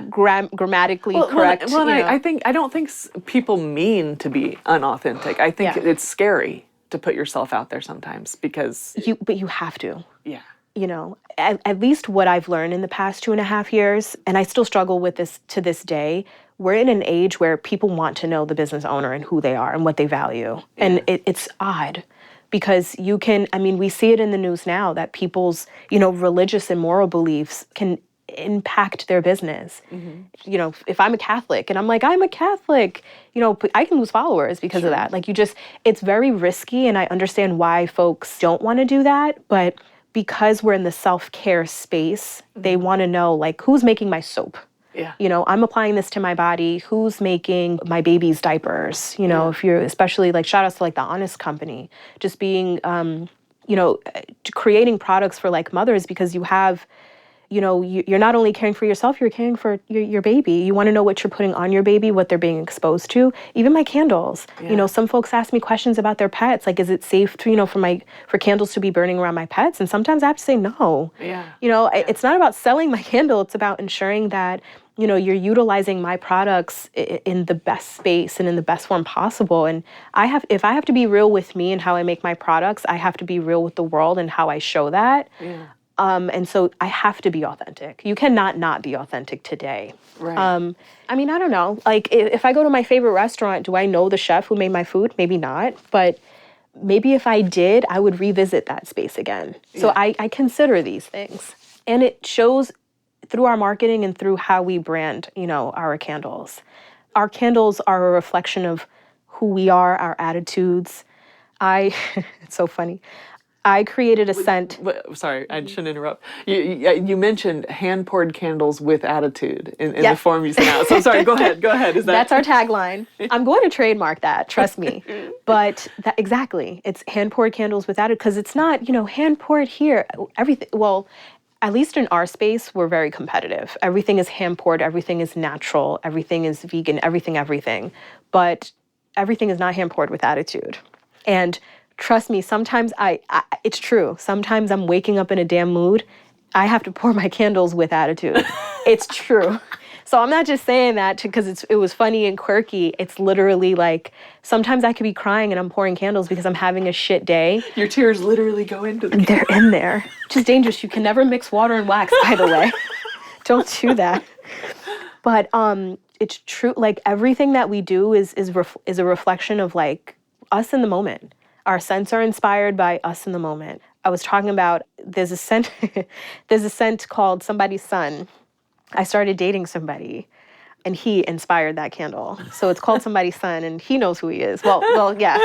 [SPEAKER 2] grammatically correct.
[SPEAKER 1] I don't think people mean to be unauthentic. I think it's scary to put yourself out there sometimes, because
[SPEAKER 2] but you have to.
[SPEAKER 1] Yeah.
[SPEAKER 2] At least what I've learned in the past 2.5 years, and I still struggle with this to this day, we're in an age where people want to know the business owner and who they are and what they value. Yeah. And it's odd, because we see it in the news now that people's, religious and moral beliefs can impact their business. If I'm a Catholic and I'm like, I'm a Catholic, I can lose followers because of that. Like, it's very risky, and I understand why folks don't want to do that, but because we're in the self-care space, they want to know, like, who's making my soap?
[SPEAKER 1] Yeah.
[SPEAKER 2] I'm applying this to my body. Who's making my baby's diapers? If you're, especially like, shout outs to like the Honest Company, just being, creating products for like mothers, because you have, you're not only caring for yourself, you're caring for your baby. You want to know what you're putting on your baby, what they're being exposed to. Even my candles.
[SPEAKER 1] Yeah.
[SPEAKER 2] Some folks ask me questions about their pets. Like, is it safe to, for candles to be burning around my pets? And sometimes I have to say no.
[SPEAKER 1] Yeah.
[SPEAKER 2] It's not about selling my candle. It's about ensuring that, you're utilizing my products in the best space and in the best form possible. And if I have to be real with me and how I make my products, I have to be real with the world and how I show that.
[SPEAKER 1] Yeah.
[SPEAKER 2] And so I have to be authentic. You cannot not be authentic today.
[SPEAKER 1] Right.
[SPEAKER 2] I don't know. Like, if I go to my favorite restaurant, do I know the chef who made my food? Maybe not. But maybe if I did, I would revisit that space again. So I consider these things. And it shows through our marketing and through how we brand, our candles. Our candles are a reflection of who we are, our attitudes. It's so funny. I created a scent.
[SPEAKER 1] Sorry, I shouldn't interrupt. You mentioned hand-poured candles with attitude in the form you sent out. So sorry, go ahead.
[SPEAKER 2] That's our tagline. I'm going to trademark that, trust me. But exactly, it's hand-poured candles with attitude, because it's not, hand-poured here. Everything, well, at least in our space, we're very competitive. Everything is hand-poured, everything is natural, everything is vegan, everything. But everything is not hand poured with attitude. And trust me, sometimes it's true. Sometimes I'm waking up in a damn mood. I have to pour my candles with attitude. It's true. So I'm not just saying that because it was funny and quirky. It's literally like sometimes I could be crying and I'm pouring candles because I'm having a shit day.
[SPEAKER 1] Your tears literally go into the
[SPEAKER 2] They're in there, which is dangerous. You can never mix water and wax, by the way. Don't do that. But it's true. Like everything that we do is a reflection of like us in the moment. Our scents are inspired by us in the moment. I was talking about there's a scent called Somebody's Son. I started dating somebody and he inspired that candle. So it's called Somebody's Son and he knows who he is. Well, yeah.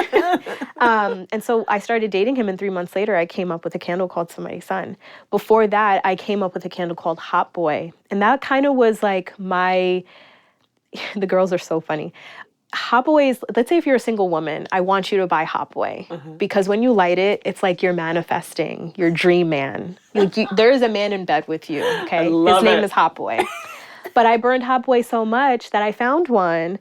[SPEAKER 2] And so I started dating him and 3 months later I came up with a candle called Somebody's Son. Before that, I came up with a candle called Hot Boy. And that kind of was like the girls are so funny. Hot Boy is, let's say if you're a single woman, I want you to buy Hot Boy because when you light it, it's like you're manifesting your dream man. There is a man in bed with you, okay? His name is Hot Boy. But I burned Hot Boy so much that I found one.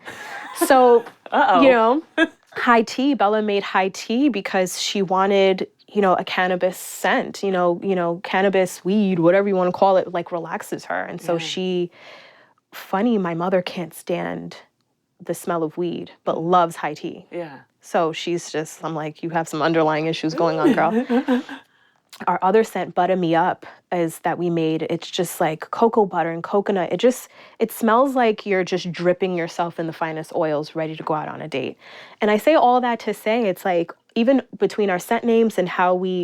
[SPEAKER 2] So, high tea, Bella made high tea because she wanted, a cannabis scent, cannabis, weed, whatever you want to call it, like relaxes her. And so my mother can't stand the smell of weed, but loves high tea.
[SPEAKER 1] Yeah.
[SPEAKER 2] So I'm like, you have some underlying issues going on, girl. Our other scent, Butter Me Up, is that we made. It's just like cocoa butter and coconut. It smells like you're just dripping yourself in the finest oils, ready to go out on a date. And I say all that to say, it's like, even between our scent names and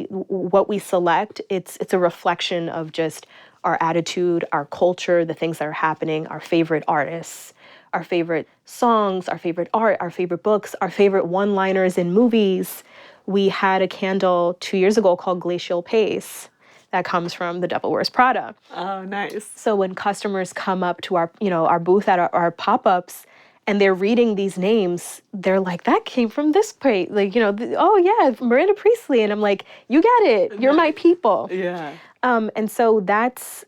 [SPEAKER 2] what we select, it's a reflection of just our attitude, our culture, the things that are happening, our favorite artists, our favorite songs, our favorite art, our favorite books, our favorite one-liners in movies. We had a candle 2 years ago called Glacial Pace that comes from The Devil Wears Prada.
[SPEAKER 1] Oh, nice.
[SPEAKER 2] So when customers come up to our booth at our pop-ups and they're reading these names, they're like, that came from this place. Like, oh yeah, Miranda Priestley. And I'm like, you get it. You're my people.
[SPEAKER 1] Yeah.
[SPEAKER 2] And so that's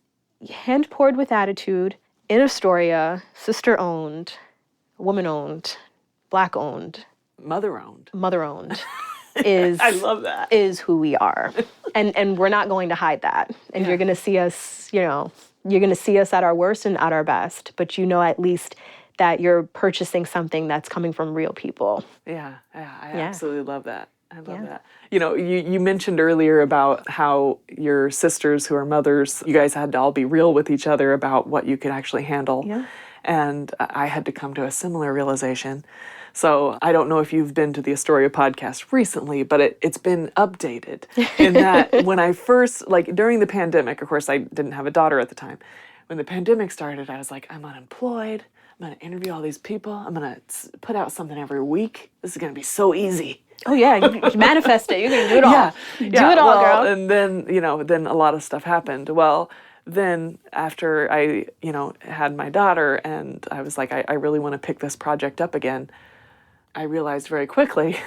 [SPEAKER 2] hand poured with attitude. In Astoria, sister-owned, woman-owned, Black-owned, mother-owned is
[SPEAKER 1] I love that.
[SPEAKER 2] Is who we are, and we're not going to hide that. And you're going to see us, you're going to see us at our worst and at our best. But at least that you're purchasing something that's coming from real people.
[SPEAKER 1] Yeah, I absolutely love that. I love that. You mentioned earlier about how your sisters who are mothers, you guys had to all be real with each other about what you could actually handle.
[SPEAKER 2] Yeah.
[SPEAKER 1] And I had to come to a similar realization. So I don't know if you've been to the Astoria podcast recently, but it's been updated in that when I first, during the pandemic, of course, I didn't have a daughter at the time. When the pandemic started, I was like, I'm unemployed. I'm going to interview all these people. I'm going to put out something every week. This is going to be so easy.
[SPEAKER 2] Oh yeah, you manifest it. You're gonna do it all.
[SPEAKER 1] Yeah.
[SPEAKER 2] Do it all, girl.
[SPEAKER 1] And then then a lot of stuff happened. Well, then after I had my daughter, and I was like, I really want to pick this project up again. I realized very quickly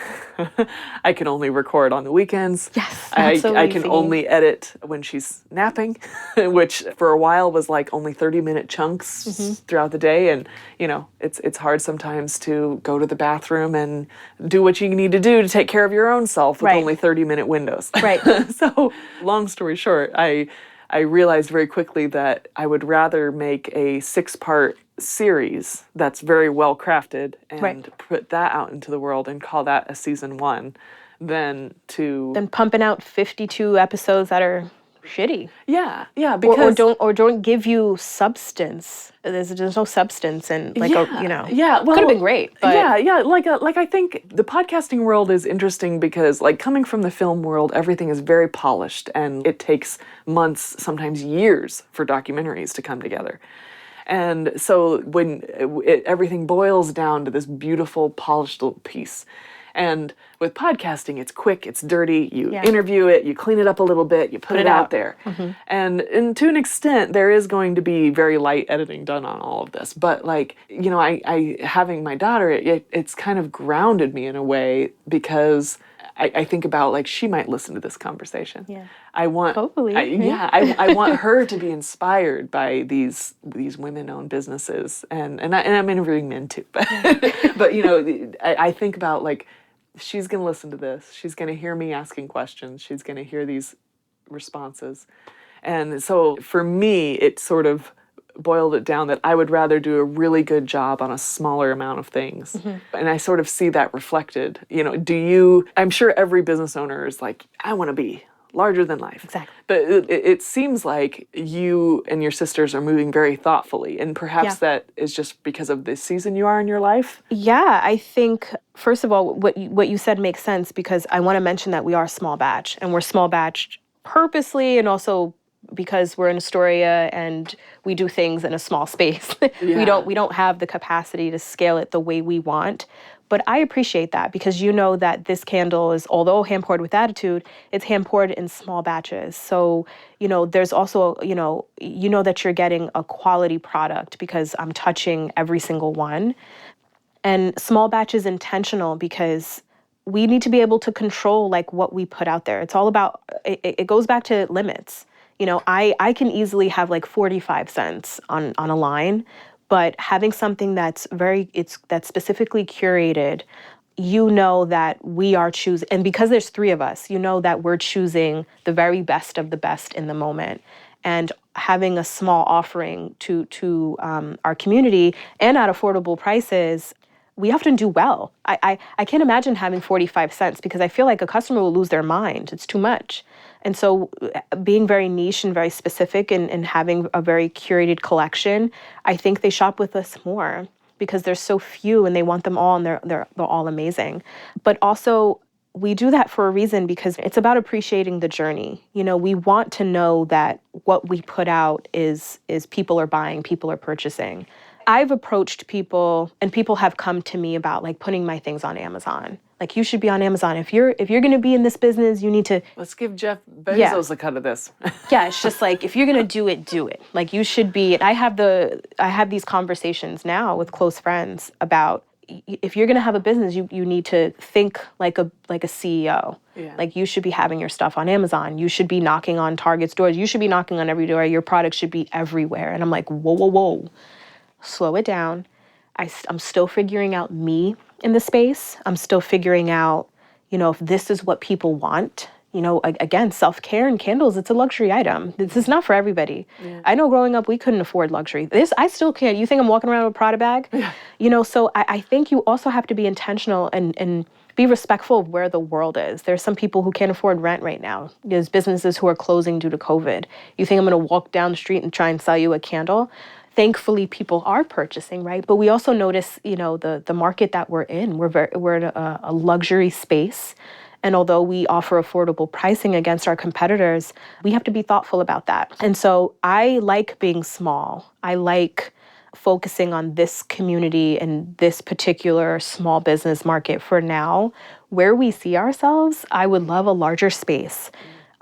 [SPEAKER 1] I can only record on the weekends.
[SPEAKER 2] Yes,
[SPEAKER 1] I can only edit when she's napping, which for a while was like only 30-minute chunks throughout the day. And, it's hard sometimes to go to the bathroom and do what you need to do to take care of your own self with only 30-minute windows.
[SPEAKER 2] Right.
[SPEAKER 1] So long story short, I realized very quickly that I would rather make a 6-part series that's very well crafted and put that out into the world and call that a season 1 than
[SPEAKER 2] pumping out 52 episodes that are shitty.
[SPEAKER 1] Yeah, because
[SPEAKER 2] or don't give you substance. There's no substance and well, could have been great. But
[SPEAKER 1] like I think the podcasting world is interesting because coming from the film world, everything is very polished and it takes months, sometimes years for documentaries to come together. And so when everything boils down to this beautiful, polished little piece. And with podcasting, it's quick, it's dirty, you interview it, you clean it up a little bit, you put it out there. Mm-hmm. And to an extent, there is going to be very light editing done on all of this. But I having my daughter, it's kind of grounded me in a way because I think about like she might listen to this conversation.
[SPEAKER 2] Yeah.
[SPEAKER 1] I want
[SPEAKER 2] Hopefully.
[SPEAKER 1] I want her to be inspired by these women-owned businesses, and I'm interviewing men too, but but I think about like she's gonna listen to this. She's gonna hear me asking questions. She's gonna hear these responses, and so for me, it sort of boiled it down that I would rather do a really good job on a smaller amount of things. And I sort of see that reflected. I'm sure every business owner is like, I want to be larger than life.
[SPEAKER 2] Exactly.
[SPEAKER 1] But it seems like you and your sisters are moving very thoughtfully. And perhaps that is just because of the season you are in your life.
[SPEAKER 2] Yeah, I think, first of all, what you said makes sense, because I want to mention that we are small batch, and we're small batched purposely, and also because we're in Astoria and we do things in a small space. We don't have the capacity to scale it the way we want. But I appreciate that, because you know that this candle is, although hand poured with attitude, it's hand poured in small batches. So, there's also, that you're getting a quality product because I'm touching every single one. And small batch is intentional because we need to be able to control like what we put out there. It's all about, it goes back to limits. I can easily have like 45 cents on a line, but having something that's specifically curated, that we are choosing, and because there's 3 of us, that we're choosing the very best of the best in the moment. And having a small offering to our community and at affordable prices, we often do well. I can't imagine having 45 cents because I feel like a customer will lose their mind. It's too much. And so being very niche and very specific and having a very curated collection, I think they shop with us more because there's so few and they want them all, and they're all amazing. But also, we do that for a reason, because it's about appreciating the journey. We want to know that what we put out is people are buying, people are purchasing. I've approached people, and people have come to me about like putting my things on Amazon. Like, you should be on Amazon. If you're going to be in this business, you need to.
[SPEAKER 1] Let's give Jeff Bezos a cut of this.
[SPEAKER 2] Yeah, it's just like, if you're going to do it. Like, you should be. And I have these conversations now with close friends about, if you're going to have a business, you need to think like a CEO. Yeah. Like, you should be having your stuff on Amazon. You should be knocking on Target's doors. You should be knocking on every door. Your product should be everywhere. And I'm like, whoa. Slow it down. I'm still figuring out me in the space. I'm still figuring out, if this is what people want. Again, self-care and candles, it's a luxury item. This is not for everybody. Yeah. I know growing up, we couldn't afford luxury. This, I still can't. You think I'm walking around with a Prada bag? Yeah. So I think you also have to be intentional and be respectful of where the world is. There's some people who can't afford rent right now. There's businesses who are closing due to COVID. You think I'm going to walk down the street and try and sell you a candle? Thankfully, people are purchasing, right? But we also notice, the market that we're in. We're in a luxury space. And although we offer affordable pricing against our competitors, we have to be thoughtful about that. And so I like being small. I like focusing on this community and this particular small business market for now. Where we see ourselves, I would love a larger space.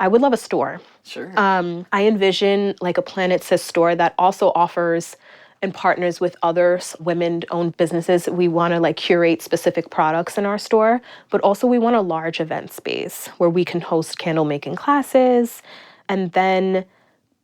[SPEAKER 2] I would love a store.
[SPEAKER 1] Sure.
[SPEAKER 2] I envision like a Planet Sis store that also offers and partners with other women-owned businesses. We want to like curate specific products in our store, but also we want a large event space where we can host candle making classes, and then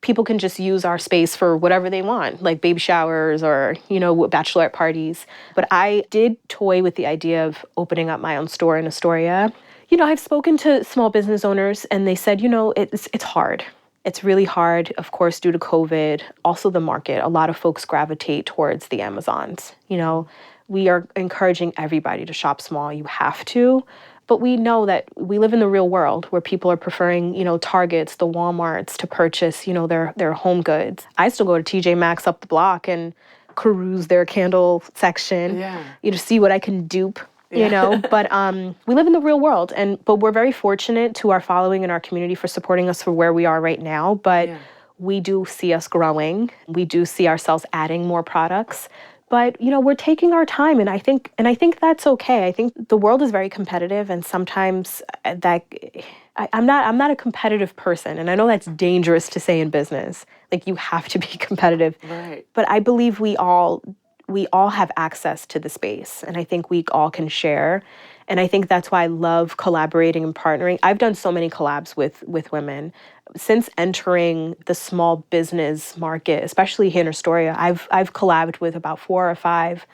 [SPEAKER 2] people can just use our space for whatever they want, like baby showers or, bachelorette parties. But I did toy with the idea of opening up my own store in Astoria. I've spoken to small business owners and they said, it's hard. It's really hard, of course, due to COVID. Also the market, a lot of folks gravitate towards the Amazons. We are encouraging everybody to shop small. You have to. But we know that we live in the real world where people are preferring, Targets, the Walmarts to purchase, their home goods. I still go to TJ Maxx up the block and peruse their candle section, to see what I can dupe. But we live in the real world, but we're very fortunate to our following and our community for supporting us for where we are right now. But we do see us growing. We do see ourselves adding more products. But, we're taking our time, and I think that's okay. I think the world is very competitive, and sometimes I'm not a competitive person, and I know that's dangerous to say in business. Like, you have to be competitive.
[SPEAKER 1] Right.
[SPEAKER 2] But I believe we all have access to the space, and I think we all can share. And I think that's why I love collaborating and partnering. I've done so many collabs with women. Since entering the small business market, especially here in Astoria, I've collabed with about 4 or 5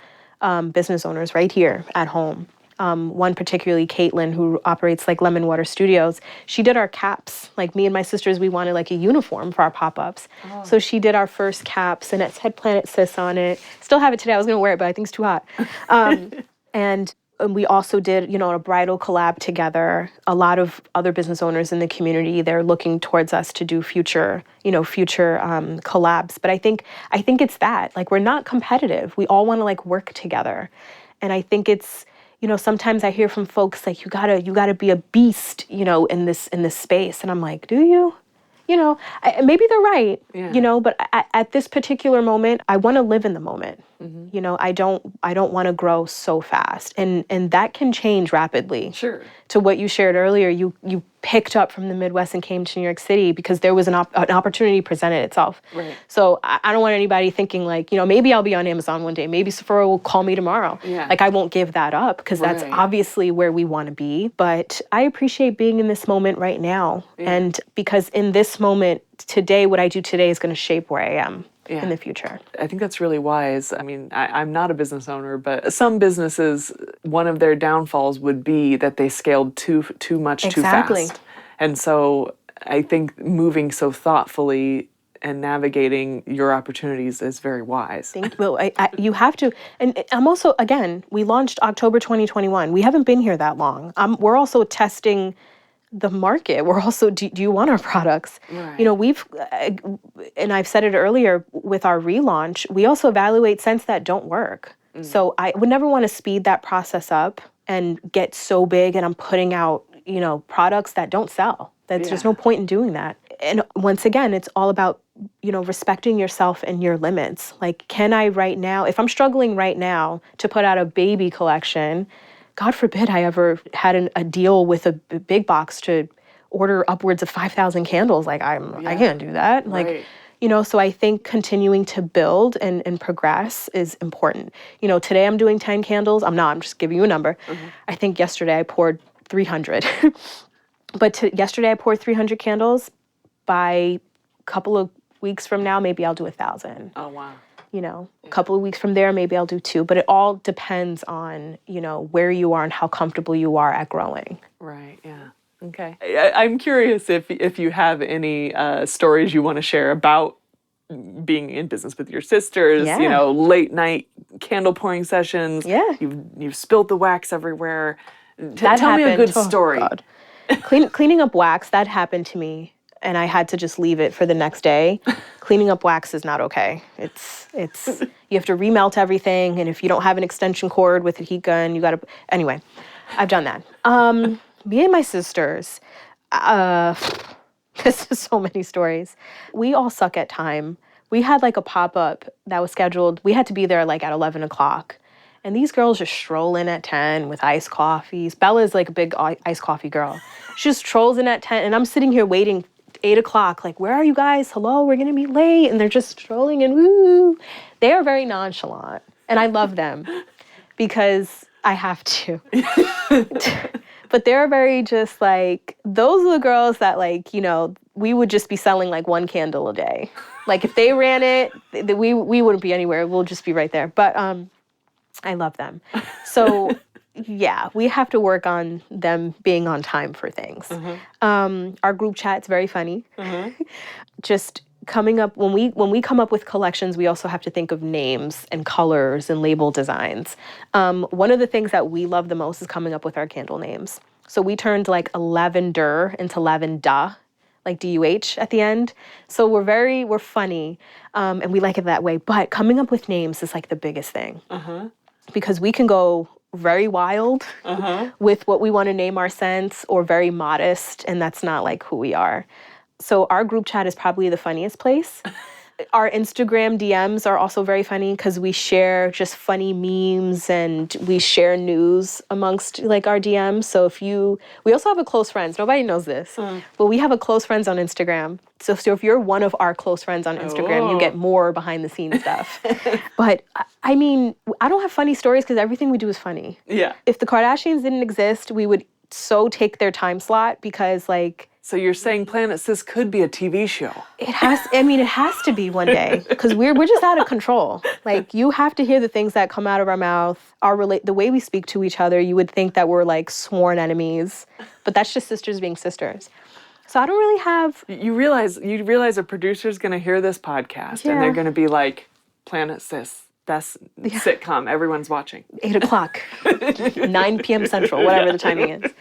[SPEAKER 2] business owners right here at home. One particularly, Caitlin, who operates like Lemon Water Studios, she did our caps. Like me and my sisters, we wanted like a uniform for our pop-ups. Oh. So she did our first caps, and it said Planet Sis on it. Still have it today. I was going to wear it, but I think it's too hot. And we also did, a bridal collab together. A lot of other business owners in the community, they're looking towards us to do future collabs. But I think it's that. Like, we're not competitive. We all want to like work together. And I think it's, sometimes I hear from folks like, you gotta be a beast, in this space. And I'm like, do you? Maybe they're right, but at this particular moment, I want to live in the moment. Mm-hmm. I don't want to grow so fast. And that can change rapidly. Sure. To what you shared earlier, you picked up from the Midwest and came to New York City because there was an opportunity presented itself. Right. So I don't want anybody thinking like, maybe I'll be on Amazon one day. Maybe Sephora will call me tomorrow. Yeah. Like, I won't give that up because that's obviously where we want to be. But I appreciate being in this moment right now. Yeah. And because in this moment today, what I do today is going to shape where I am. Yeah. In the future. I think that's really wise. I mean, I'm not a business owner, but some businesses, one of their downfalls would be that they scaled too much too fast. And so I think moving so thoughtfully and navigating your opportunities is very wise. Thank you. Well, you have to. And I'm also, again, we launched October 2021. We haven't been here that long. We're also testing the market. We're also, do you want our products? Right. We've, and I've said it earlier with our relaunch, we also evaluate scents that don't work. Mm. So I would never want to speed that process up and get so big and I'm putting out, products that don't sell. There's no point in doing that. And once again, it's all about, respecting yourself and your limits. Like, can I right now, if I'm struggling right now to put out a baby collection, God forbid I ever had a deal with a big box to order upwards of 5,000 candles. Like, I can't do that. Like, so I think continuing to build and progress is important. Today I'm doing 10 candles. I'm just giving you a number. Mm-hmm. I think yesterday I poured 300. But yesterday I poured 300 candles. By a couple of weeks from now, maybe I'll do 1,000. Oh, wow. A couple of weeks from there, maybe I'll do 2. But it all depends on, where you are and how comfortable you are at growing. Right, yeah. Okay. I'm curious if you have any stories you want to share about being in business with your sisters, late night candle pouring sessions. Yeah. You've spilled the wax everywhere. Tell me a good story. God. Cleaning up wax, that happened to me. And I had to just leave it for the next day. Cleaning up wax is not okay. It's you have to remelt everything, and if you don't have an extension cord with a heat gun, you gotta. Anyway, I've done that. Me and my sisters, this is so many stories. We all suck at time. We had like a pop-up that was scheduled. We had to be there like at 11 o'clock. And these girls just stroll in at 10 with iced coffees. Bella's like a big iced coffee girl. She just strolls in at 10, and I'm sitting here waiting 8 o'clock, like, where are you guys? Hello, we're gonna be late. And they're just strolling in, woo. They are very nonchalant. And I love them because I have to. But they're very just like, those are the girls that like, we would just be selling like 1 candle a day. Like, if they ran it, we wouldn't be anywhere. We'll just be right there. But I love them. So yeah, we have to work on them being on time for things. Mm-hmm. Our group chat's very funny. Mm-hmm. Just coming up, when we come up with collections, we also have to think of names and colors and label designs. One of the things that we love the most is coming up with our candle names. So we turned like lavender into lavenda, like DUH at the end. So we're funny, and we like it that way. But coming up with names is like the biggest thing. Uh-huh. Because we can go very wild with what we want to name our scents, or very modest, and that's not like who we are. So our group chat is probably the funniest place. Our Instagram DMs are also very funny because we share just funny memes and we share news amongst like our DMs. So we also have a close friends. Nobody knows this, but we have a close friends on Instagram. So if you're one of our close friends on Instagram, you get more behind the scenes stuff. But I mean, I don't have funny stories because everything we do is funny.
[SPEAKER 1] Yeah.
[SPEAKER 2] If the Kardashians didn't exist, we would so take their time slot because like.
[SPEAKER 1] So you're saying Planet Sis could be a TV show?
[SPEAKER 2] It has to be one day because we're just out of control. Like you have to hear the things that come out of our mouth, the way we speak to each other. You would think that we're like sworn enemies, but that's just sisters being sisters. So I don't really have.
[SPEAKER 1] You realize a producer's going to hear this podcast and they're going to be like, Planet Sis, best sitcom everyone's watching.
[SPEAKER 2] 8:00, 9 p.m. Central, whatever the timing is.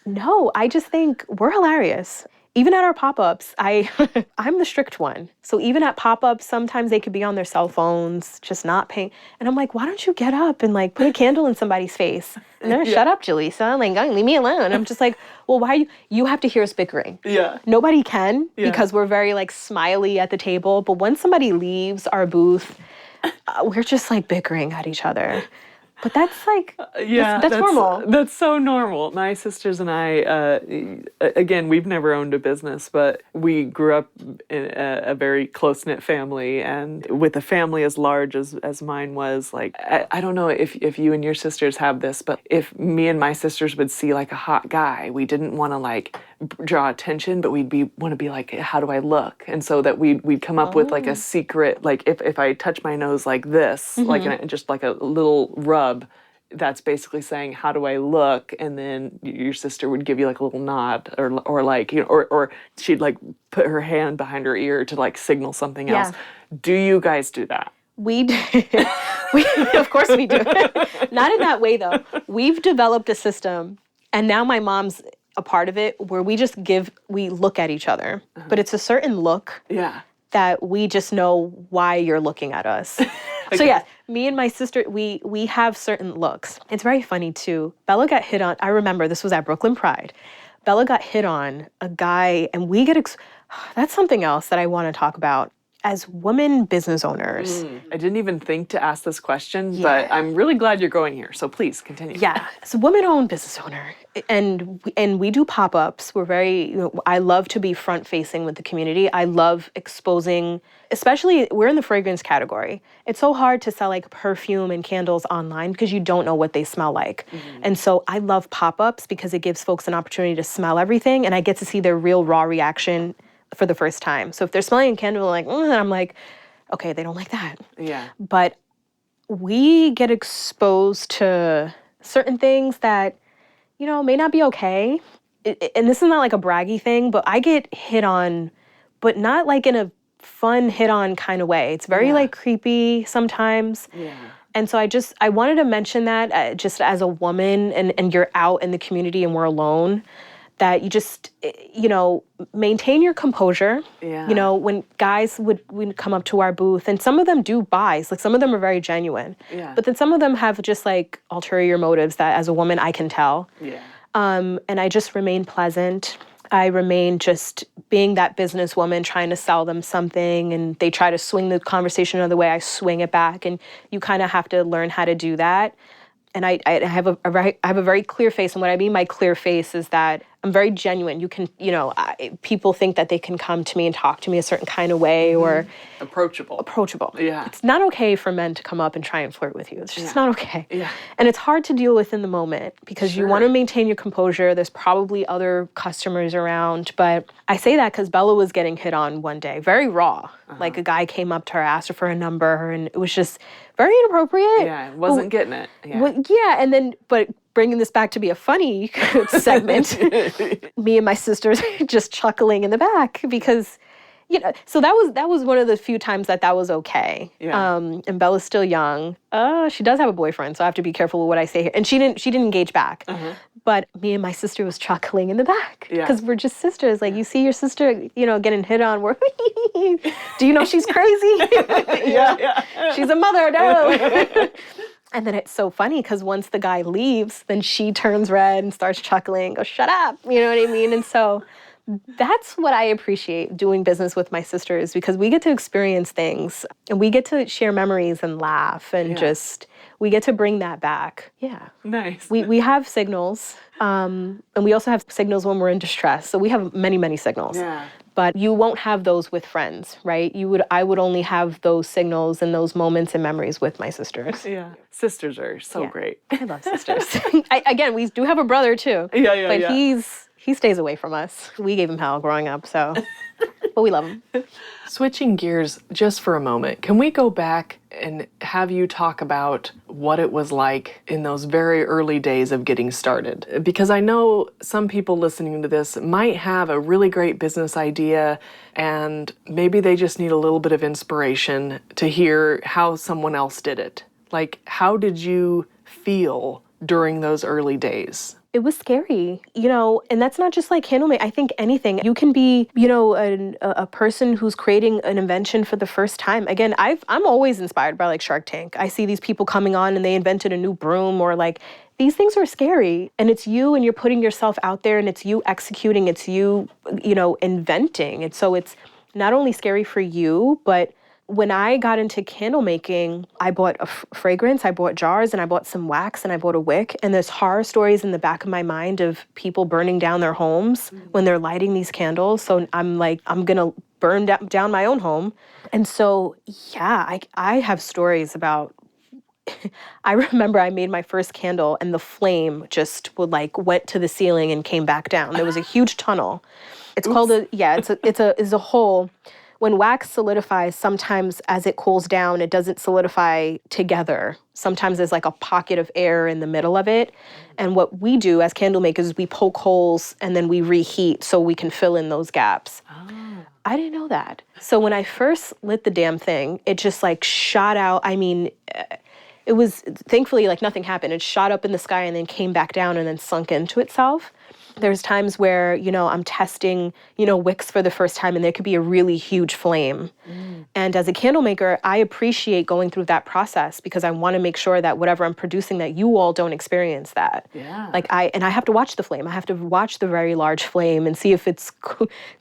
[SPEAKER 2] No, I just think we're hilarious. Even at our pop-ups, I'm the strict one. So even at pop-ups, sometimes they could be on their cell phones, just not paying. And I'm like, why don't you get up and like put a candle in somebody's face? And they're, shut up, Jaleesa. Like, leave me alone. I'm just like, well, why you have to hear us bickering.
[SPEAKER 1] Yeah.
[SPEAKER 2] Nobody can because we're very like smiley at the table. But when somebody leaves our booth, we're just like bickering at each other. But that's like, that's normal.
[SPEAKER 1] That's so normal. My sisters and I, again, we've never owned a business, but we grew up in a very close-knit family. And with a family as large as mine was, like, I don't know if you and your sisters have this, but if me and my sisters would see like a hot guy, we didn't want to like draw attention, but want to be like, how do I look? And so that we'd come up with like a secret, like if I touch my nose like this, like just like a little rub, that's basically saying, how do I look? And then your sister would give you like a little nod or like, you know, or she'd like put her hand behind her ear to like signal something else. Do you guys do that?
[SPEAKER 2] We do. Of course we do. Not in that way though. We've developed a system and now my mom's a part of it where we look at each other, but it's a certain look.
[SPEAKER 1] Yeah.
[SPEAKER 2] That we just know why you're looking at us. Okay. So yeah, me and my sister, we have certain looks. It's very funny too. Bella got hit on, I remember this was at Brooklyn Pride. Bella got hit on, a guy, and we get, that's something else that I want to talk about. As women business owners.
[SPEAKER 1] I didn't even think to ask this question, but I'm really glad you're going here. So please continue.
[SPEAKER 2] Yeah, as a women-owned business owner, and we do pop-ups. We're very, I love to be front-facing with the community. I love exposing, especially, we're in the fragrance category. It's so hard to sell like perfume and candles online because you don't know what they smell like. And so I love pop-ups because it gives folks an opportunity to smell everything, and I get to see their real raw reaction for the first time. So if they're smelling a candle like, I'm like, okay, they don't like that. Yeah. But we get exposed to certain things that, may not be okay. And this is not like a braggy thing, but I get hit on, but not like in a fun hit on kind of way. It's very like creepy sometimes. Yeah. And so I wanted to mention that just as a woman and you're out in the community and we're alone, that you just, maintain your composure. Yeah. When guys would come up to our booth, and some of them do buys, like some of them are very genuine. Yeah. But then some of them have just like ulterior motives that as a woman I can tell. Yeah. And I just remain pleasant. I remain just being that businesswoman trying to sell them something, and they try to swing the conversation another way, I swing it back, and you kind of have to learn how to do that. And I have a very clear face, and what I mean by clear face is that I'm very genuine. You can, people think that they can come to me and talk to me a certain kind of way or... Approachable. Yeah. It's not okay for men to come up and try and flirt with you. It's just not okay. Yeah. And it's hard to deal with in the moment because you want to maintain your composure. There's probably other customers around. But I say that because Bella was getting hit on one day, very raw. Like a guy came up to her, asked her for a number, and it was just very inappropriate.
[SPEAKER 1] Yeah, wasn't getting it. Yeah.
[SPEAKER 2] Well, and then, but bringing this back to be a funny segment, me and my sisters just chuckling in the back because, so that was one of the few times that was okay. Yeah. And Bella's still young. She does have a boyfriend, so I have to be careful with what I say here. And she didn't engage back. But me and my sister was chuckling in the back because we're just sisters. Like you see your sister, getting hit on. We're, do you know she's crazy? Yeah. She's a mother, no. And then it's so funny because once the guy leaves, then she turns red and starts chuckling, goes, shut up. You know what I mean? And so That's what I appreciate doing business with my sisters, because we get to experience things and we get to share memories and laugh and we get to bring that back. Yeah.
[SPEAKER 1] Nice.
[SPEAKER 2] We have signals, and we also have signals when we're in distress. So we have many, many signals.
[SPEAKER 1] Yeah.
[SPEAKER 2] But you won't have those with friends, right? I would only have those signals and those moments and memories with my sisters.
[SPEAKER 1] Yeah. Sisters are so great.
[SPEAKER 2] I love sisters. Again, we do have a brother too. But he stays away from us. We gave him hell growing up, so but we love him.
[SPEAKER 1] Switching gears just for a moment, can we go back and have you talk about what it was like in those very early days of getting started? Because I know some people listening to this might have a really great business idea and maybe they just need a little bit of inspiration to hear how someone else did it. Like, how did you feel during those early days?
[SPEAKER 2] It was scary, and that's not just like candlemaking. I think anything. You can be, a person who's creating an invention for the first time. Again, I'm always inspired by like Shark Tank. I see these people coming on and they invented a new broom, or like these things are scary. And it's you, and you're putting yourself out there, and it's you executing, it's you, inventing. And so it's not only scary for you, but when I got into candle making, I bought a fragrance, I bought jars, and I bought some wax, and I bought a wick. And there's horror stories in the back of my mind of people burning down their homes when they're lighting these candles. So I'm like, I'm gonna burn down my own home. And so, yeah, I have stories about, I remember I made my first candle and the flame just went to the ceiling and came back down. There was a huge tunnel. It's called it's a hole. When wax solidifies, sometimes as it cools down, it doesn't solidify together. Sometimes there's like a pocket of air in the middle of it. And what we do as candle makers is we poke holes and then we reheat so we can fill in those gaps. Oh. I didn't know that. So when I first lit the damn thing, it just like shot out. I mean, it was thankfully like nothing happened. It shot up in the sky and then came back down and then sunk into itself. There's times where, I'm testing, wicks for the first time, and there could be a really huge flame. And as a candle maker, I appreciate going through that process because I want to make sure that whatever I'm producing, that you all don't experience that.
[SPEAKER 1] Yeah.
[SPEAKER 2] I have to watch the flame. I have to watch the very large flame and see if it's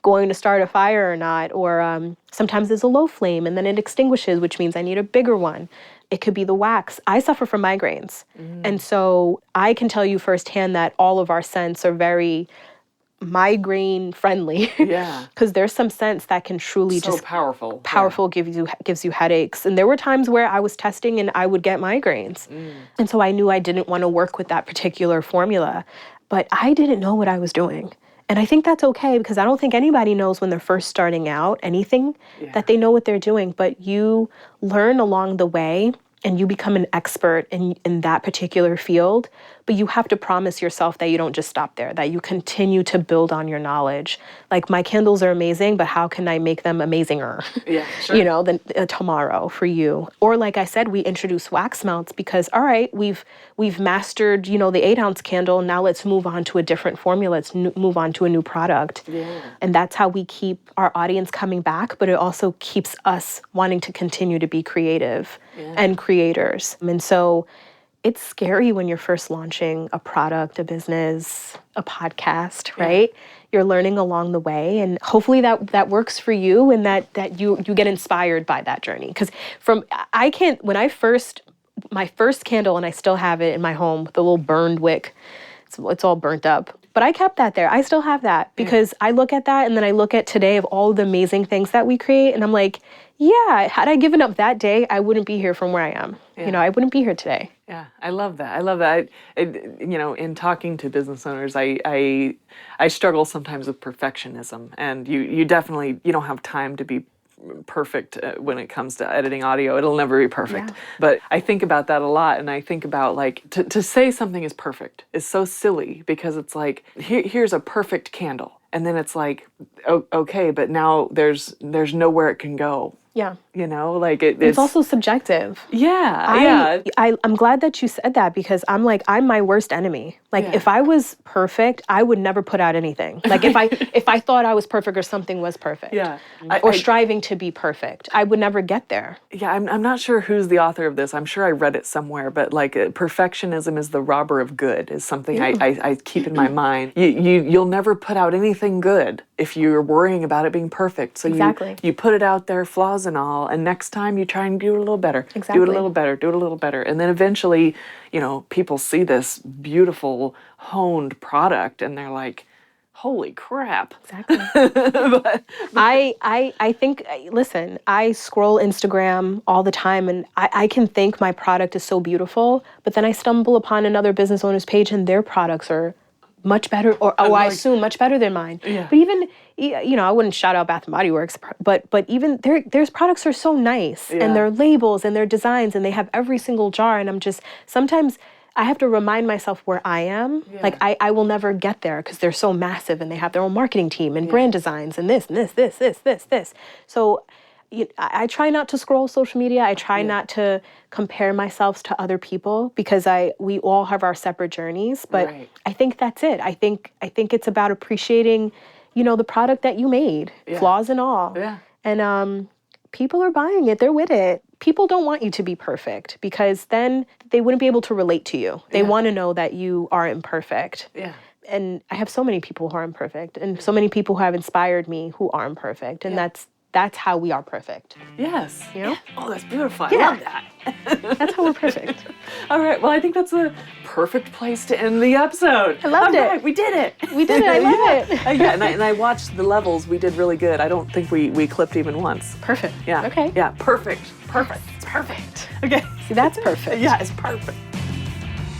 [SPEAKER 2] going to start a fire or not. Or sometimes there's a low flame and then it extinguishes, which means I need a bigger one. It could be the wax. I suffer from migraines. And so I can tell you firsthand that all of our scents are very migraine friendly.
[SPEAKER 1] Yeah.
[SPEAKER 2] Because there's some scents that can truly
[SPEAKER 1] so
[SPEAKER 2] just
[SPEAKER 1] powerful.
[SPEAKER 2] gives you headaches. And there were times where I was testing and I would get migraines. And so I knew I didn't want to work with that particular formula. But I didn't know what I was doing. And I think that's okay because I don't think anybody knows when they're first starting out anything that they know what they're doing. But you learn along the way and you become an expert in that particular field. But you have to promise yourself that you don't just stop there, that you continue to build on your knowledge. Like my candles are amazing, but how can I make them amazinger?
[SPEAKER 1] Yeah, sure.
[SPEAKER 2] Than tomorrow for you. Or like I said, we introduce wax melts because, all right, we've mastered, the 8-ounce candle. Now let's move on to a different formula. Let's move on to a new product. Yeah. And that's how we keep our audience coming back, but it also keeps us wanting to continue to be creative and creators. And so it's scary when you're first launching a product, a business, a podcast, right? You're learning along the way, and hopefully that works for you and that you get inspired by that journey. Because my first candle, and I still have it in my home, the little burned wick, it's all burnt up. But I kept that there. I still have that because I look at that and then I look at today of all the amazing things that we create and I'm like, yeah, had I given up that day, I wouldn't be here from where I am. Yeah. I wouldn't be here today.
[SPEAKER 1] Yeah, I love that. I love that. In talking to business owners, I struggle sometimes with perfectionism, and you definitely don't have time to be perfect when it comes to editing audio. It'll never be perfect. Yeah. But I think about that a lot, and I think about like to say something is perfect is so silly because it's like here's a perfect candle, and then it's like okay, but now there's nowhere it can go.
[SPEAKER 2] Yeah.
[SPEAKER 1] Like
[SPEAKER 2] It's also subjective.
[SPEAKER 1] Yeah,
[SPEAKER 2] I'm glad that you said that because I'm my worst enemy. Like if I was perfect, I would never put out anything. Like if I thought I was perfect or something was perfect.
[SPEAKER 1] Yeah.
[SPEAKER 2] Or striving to be perfect, I would never get there.
[SPEAKER 1] Yeah, I'm not sure who's the author of this. I'm sure I read it somewhere, but like perfectionism is the robber of good is something I keep in my mind. You'll never put out anything good if you're worrying about it being perfect. So you put it out there, flaws and all, and next time you try and do it a little better.
[SPEAKER 2] Exactly.
[SPEAKER 1] Do it a little better, do it a little better. And then eventually, people see this beautiful, honed product and they're like, holy crap.
[SPEAKER 2] Exactly.
[SPEAKER 1] But
[SPEAKER 2] I think, listen, I scroll Instagram all the time and I can think my product is so beautiful, but then I stumble upon another business owner's page and their products are much better, or I assume much better than mine.
[SPEAKER 1] Yeah.
[SPEAKER 2] But even, I wouldn't shout out Bath & Body Works, but even their products are so nice and their labels and their designs and they have every single jar and I'm just, sometimes I have to remind myself where I am. Yeah. Like I will never get there because they're so massive and they have their own marketing team and brand designs and this and this. So I try not to scroll social media. I try not to compare myself to other people because we all have our separate journeys. But I think that's it. I think it's about appreciating, the product that you made, flaws and all.
[SPEAKER 1] Yeah.
[SPEAKER 2] And people are buying it. They're with it. People don't want you to be perfect because then they wouldn't be able to relate to you. They want to know that you are imperfect.
[SPEAKER 1] Yeah.
[SPEAKER 2] And I have so many people who are imperfect and so many people who have inspired me who are imperfect. And that's how we are perfect.
[SPEAKER 1] Yes.
[SPEAKER 2] Yeah.
[SPEAKER 1] Oh, that's beautiful. I love that.
[SPEAKER 2] That's how we're perfect.
[SPEAKER 1] All right. Well, I think that's a perfect place to end the episode.
[SPEAKER 2] I loved it.
[SPEAKER 1] Right, we did it.
[SPEAKER 2] We did it. I love it.
[SPEAKER 1] And I watched the levels. We did really good. I don't think we clipped even once.
[SPEAKER 2] Perfect.
[SPEAKER 1] Yeah.
[SPEAKER 2] Okay.
[SPEAKER 1] Yeah. Perfect. It's perfect. Okay.
[SPEAKER 2] See, that's perfect.
[SPEAKER 1] Yeah, it's perfect.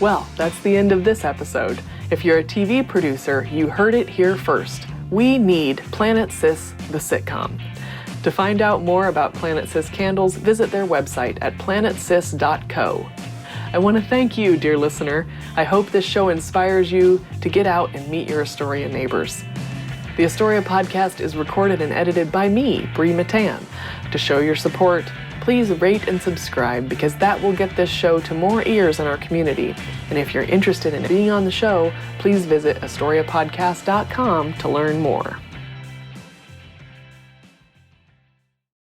[SPEAKER 1] Well, that's the end of this episode. If you're a TV producer, you heard it here first. We need Planet Sis, the sitcom. To find out more about Planet Sis Candles, visit their website at planetsis.co. I want to thank you, dear listener. I hope this show inspires you to get out and meet your Astoria neighbors. The Astoria podcast is recorded and edited by me, Bree Matan. To show your support, please rate and subscribe because that will get this show to more ears in our community. And if you're interested in being on the show, please visit AstoriaPodcast.com to learn more.